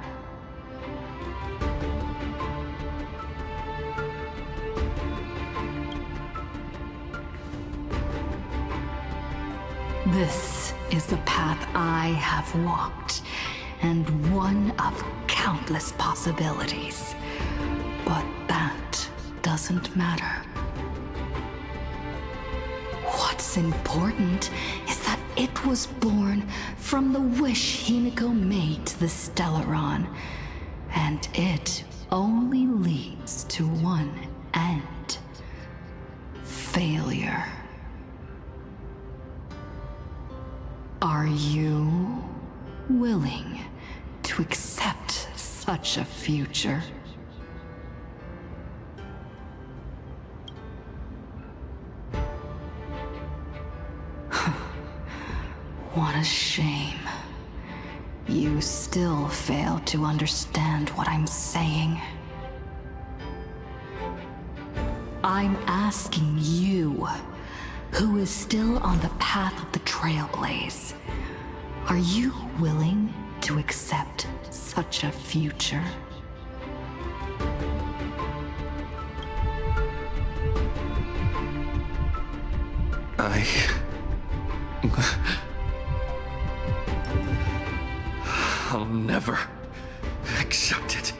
This is the path I have walked, and one of countless possibilities. But that doesn't matter. What's important is that it was born from the wish Himiko made to the Stellaron, and it only leads to one end: failure. Are you willing to accept such a future? What a shame. You still fail to understand what I'm saying. I'm asking you, who is still on the path of the Trailblaze, are you willing to accept such a future? I'll never accept it.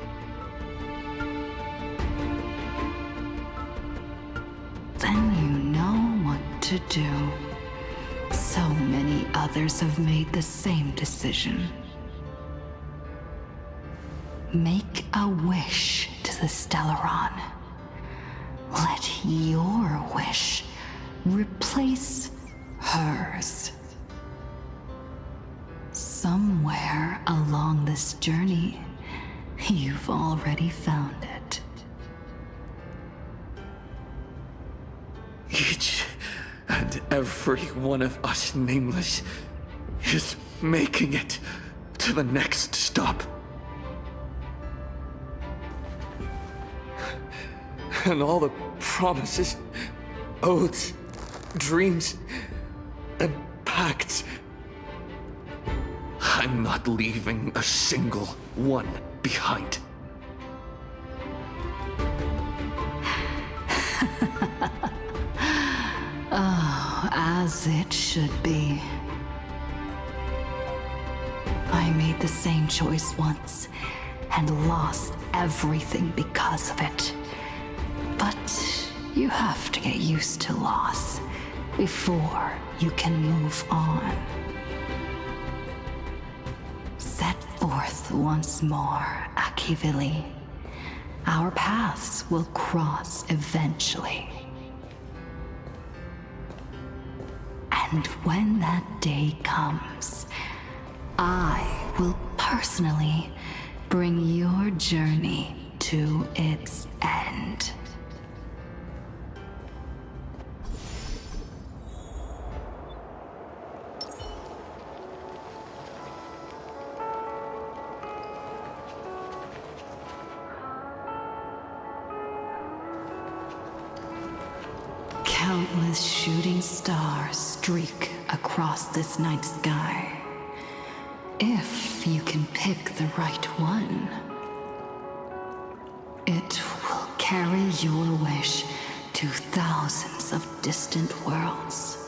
Then you know what to do. So many others have made the same decision. Make a wish to the Stellaron. Let your wish replace hers. Somewhere along this journey, you've already found it. Each and every one of us nameless is making it to the next stop. And all the promises, oaths, dreams, and pacts. I'm not leaving a single one behind. Oh, as it should be. I made the same choice once and lost everything because of it. But you have to get used to loss before you can move on. Set forth once more, Akivili. Our paths will cross eventually. And when that day comes, I will personally bring your journey to its end. Countless shooting stars streak across this night sky. If you can pick the right one, it will carry your wish to thousands of distant worlds.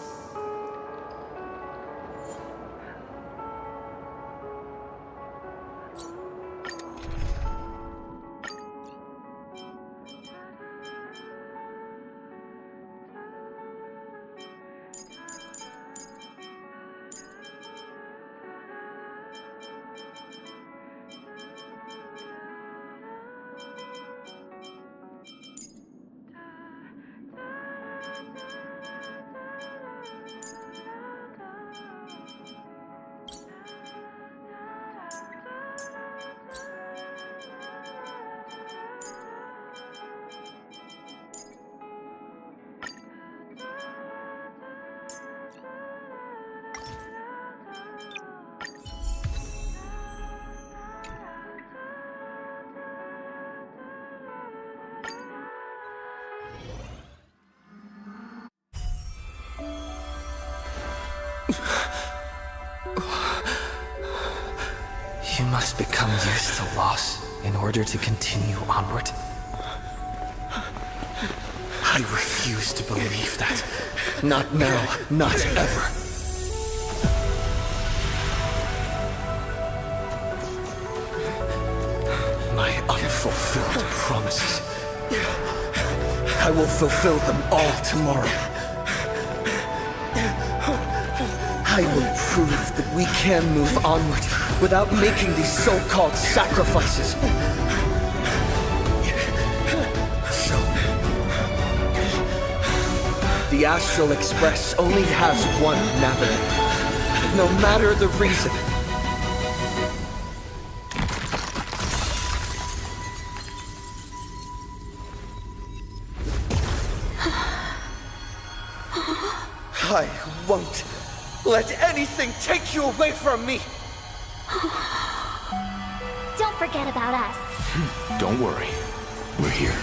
You must become used to loss in order to continue onward. I refuse to believe that. Not now, not ever. My unfulfilled promises. I will fulfill them all tomorrow. I will prove that we can move onward without making these so-called sacrifices. So, the Astral Express only has one navigator, no matter the reason. I won't let anything take you away from me! Don't forget about us. Don't worry. We're here.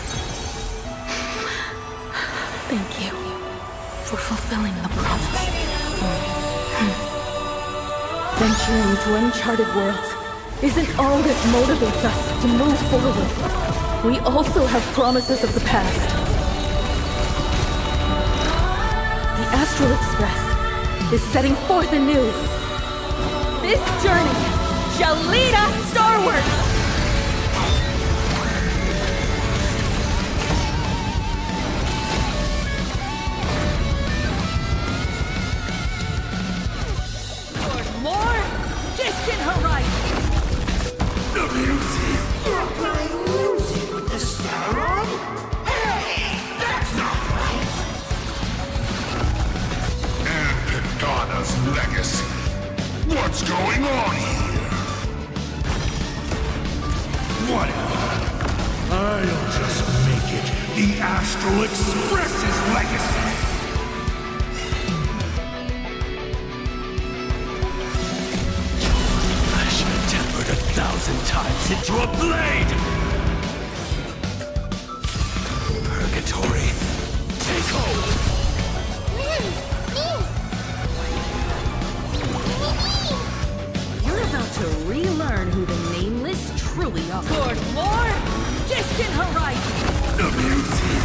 Thank you for fulfilling the promise. Venturing into uncharted worlds isn't all that motivates us to move forward. We also have promises of the past. The Astral Express is setting forth anew. This journey shall lead us starward! Toward more distant horizons! The music! You're playing music with the star on? Hey! Lost legacy. What's going on here? Whatever. I'll just make it the Astral Express's legacy. I should have tempered 1,000 times into a blade! Purgatory, take hold! You're about to relearn who the Nameless truly are. Toward war, distant horizon. Amusing.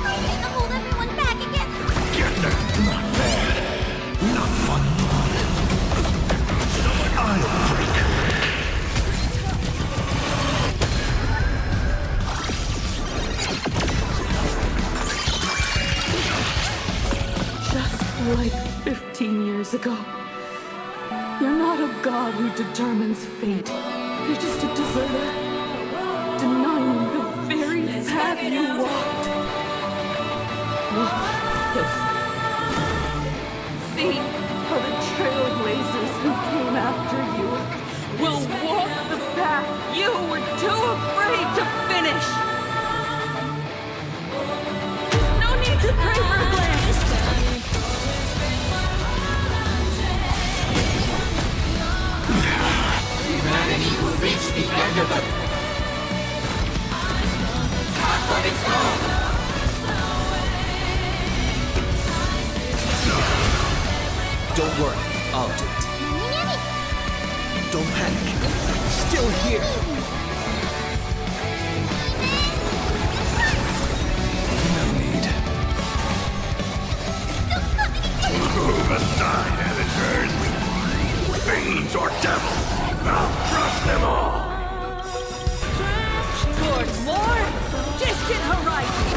I'm gonna hold everyone back again. Get that? Not bad. Not fun. I'll break. Just like 15 years ago. You're not a god who determines fate. You're just a deserter, denying the very path you walked. Walk closely. See how the trailblazers who came after you will walk the path you were too afraid to finish. No need to pray for glance. Humanity will reach the end of the path of its own. Don't worry, I'll do it. Don't panic. Still here. No need. Move aside, amateurs. Fiends or devils, I'll crush them all. Toward more distant horizon.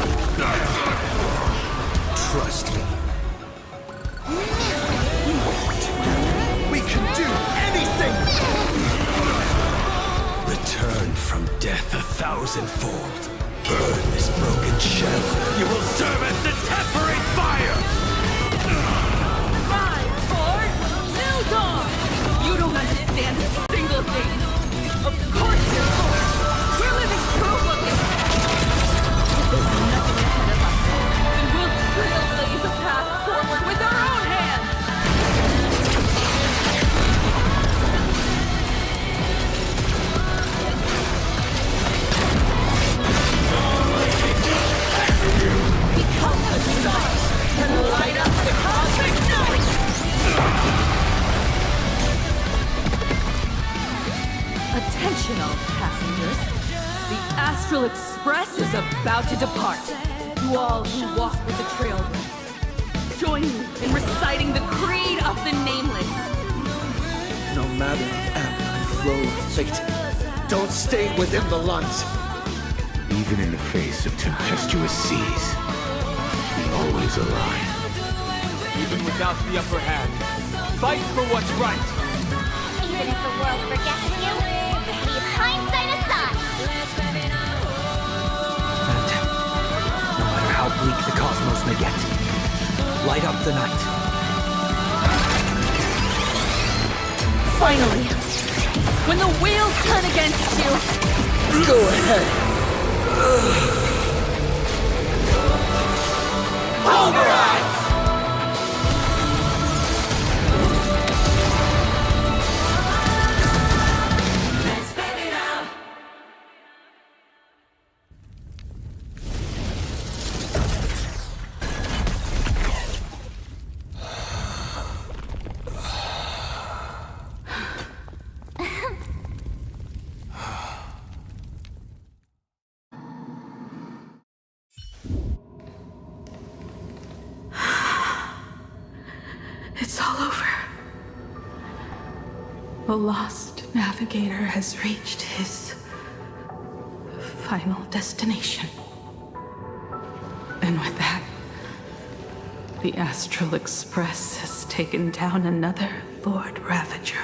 Trust me. We can do anything! Return from death 1,000-fold. Burn this broken shell. You will serve as the tempering fire! 5, 4, new dawn! You don't understand a single thing. Of course you're bored. We're living proof of it. If there's nothing ahead of us, then we'll trailblaze a path forward with our own hands. Become the stars and light up the cosmic night! Attention all passengers. The Astral Express is about to depart. To all who walk with the Trailblaze, join me in reciting the Creed of the Nameless. No matter the ebb and flow of fate, don't stay within the lines. Even in the face of tempestuous seas, we always align. Even without the upper hand, fight for what's right. Even if the world forgets you, leave hindsight aside. And no matter how bleak the cosmos may get, light up the night. Finally, when the wheels turn against you, Go ahead. Pulverize! It's all over. The lost navigator has reached his final destination. And with that, the Astral Express has taken down another Lord Ravager.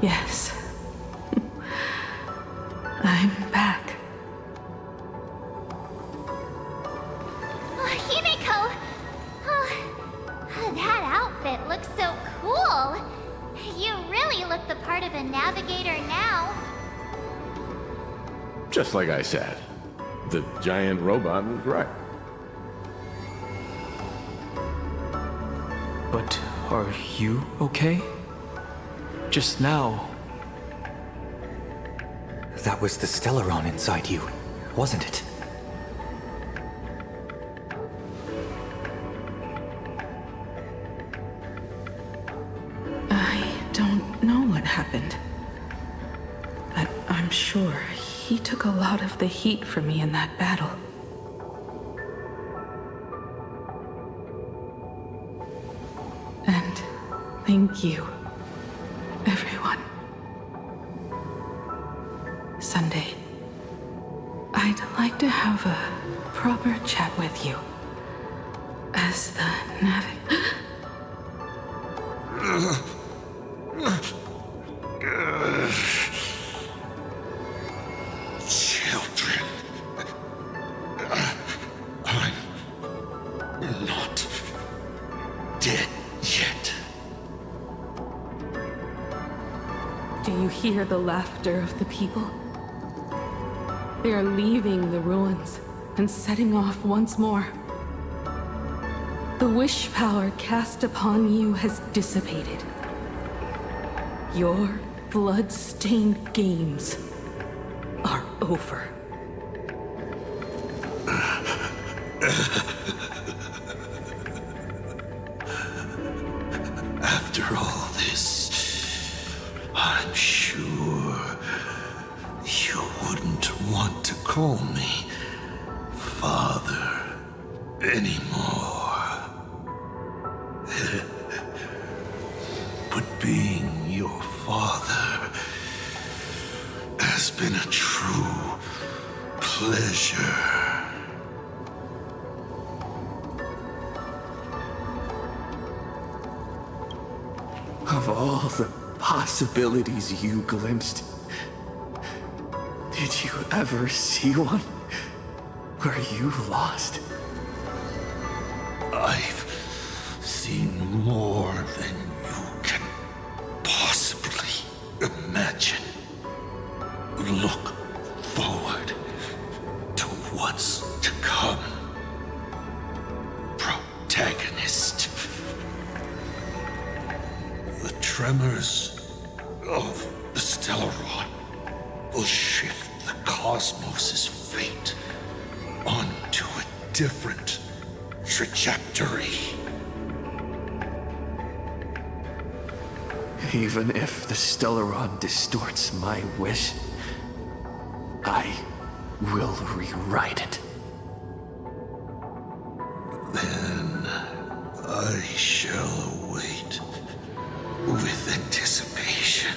Yes. part of a navigator now. Just like I said, the giant robot was right. But are you okay? Just now. That was the Stellaron inside you, wasn't it? I don't know what happened. But I'm sure he took a lot of the heat from me in that battle. And thank you, everyone. Sunday, I'd like to have a proper chat with you. As the Children. I'm not dead yet. Do you hear the laughter of the people? They are leaving the ruins and setting off once more. The wish power cast upon you has dissipated. Your blood-stained games are over. After all this, I'm sure you wouldn't want to call me Father anymore. But being your father has been a true pleasure. Of all the possibilities you glimpsed, did you ever see one where you lost? I've seen more than you can possibly imagine. Look forward to what's to come. Protagonist. The tremors of the Stellaron will shift the cosmos's fate onto a different trajectory. Even if the Stellaron distorts my wish, I will rewrite it. Then I shall wait with anticipation.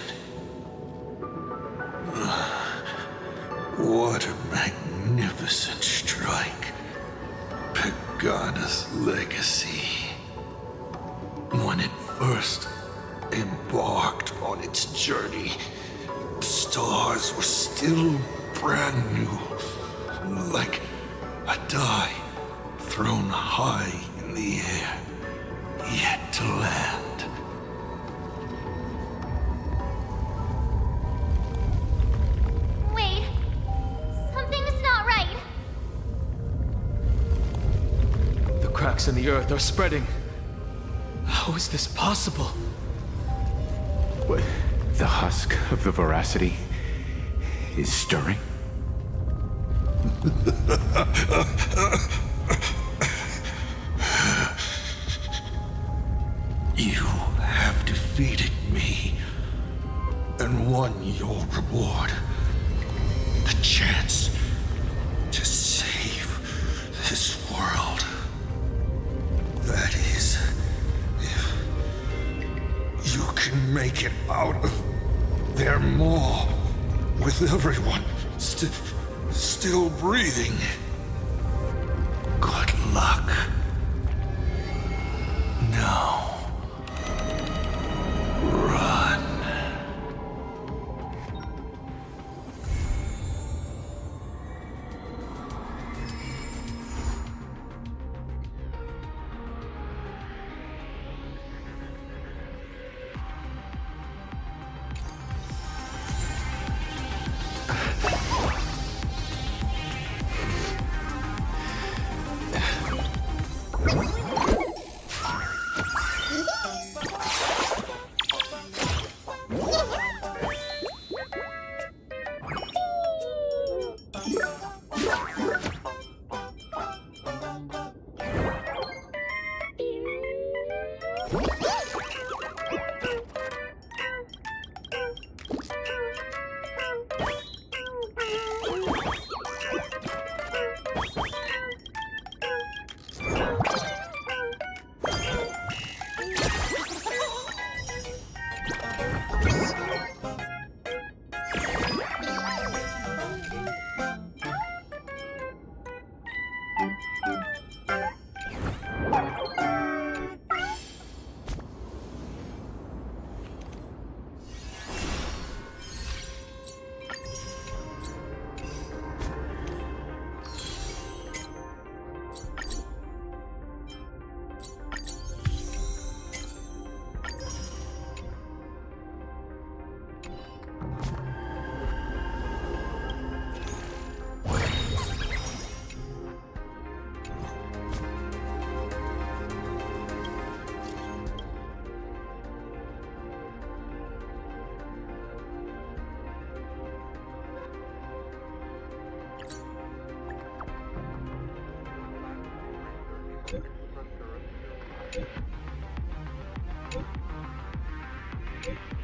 What a magnificent strike. Pegana's legacy. When it first embarked on its journey, the stars were still brand new, like a die thrown high in the air, yet to land. Wait. Something's not right. The cracks in the earth are spreading. How is this possible? What? The husk of the veracity is stirring? You have defeated me and won your reward. The chance to save this world. That is, if you can make it out of their maw with everyone still breathing. Good luck. Now, run. Thank you.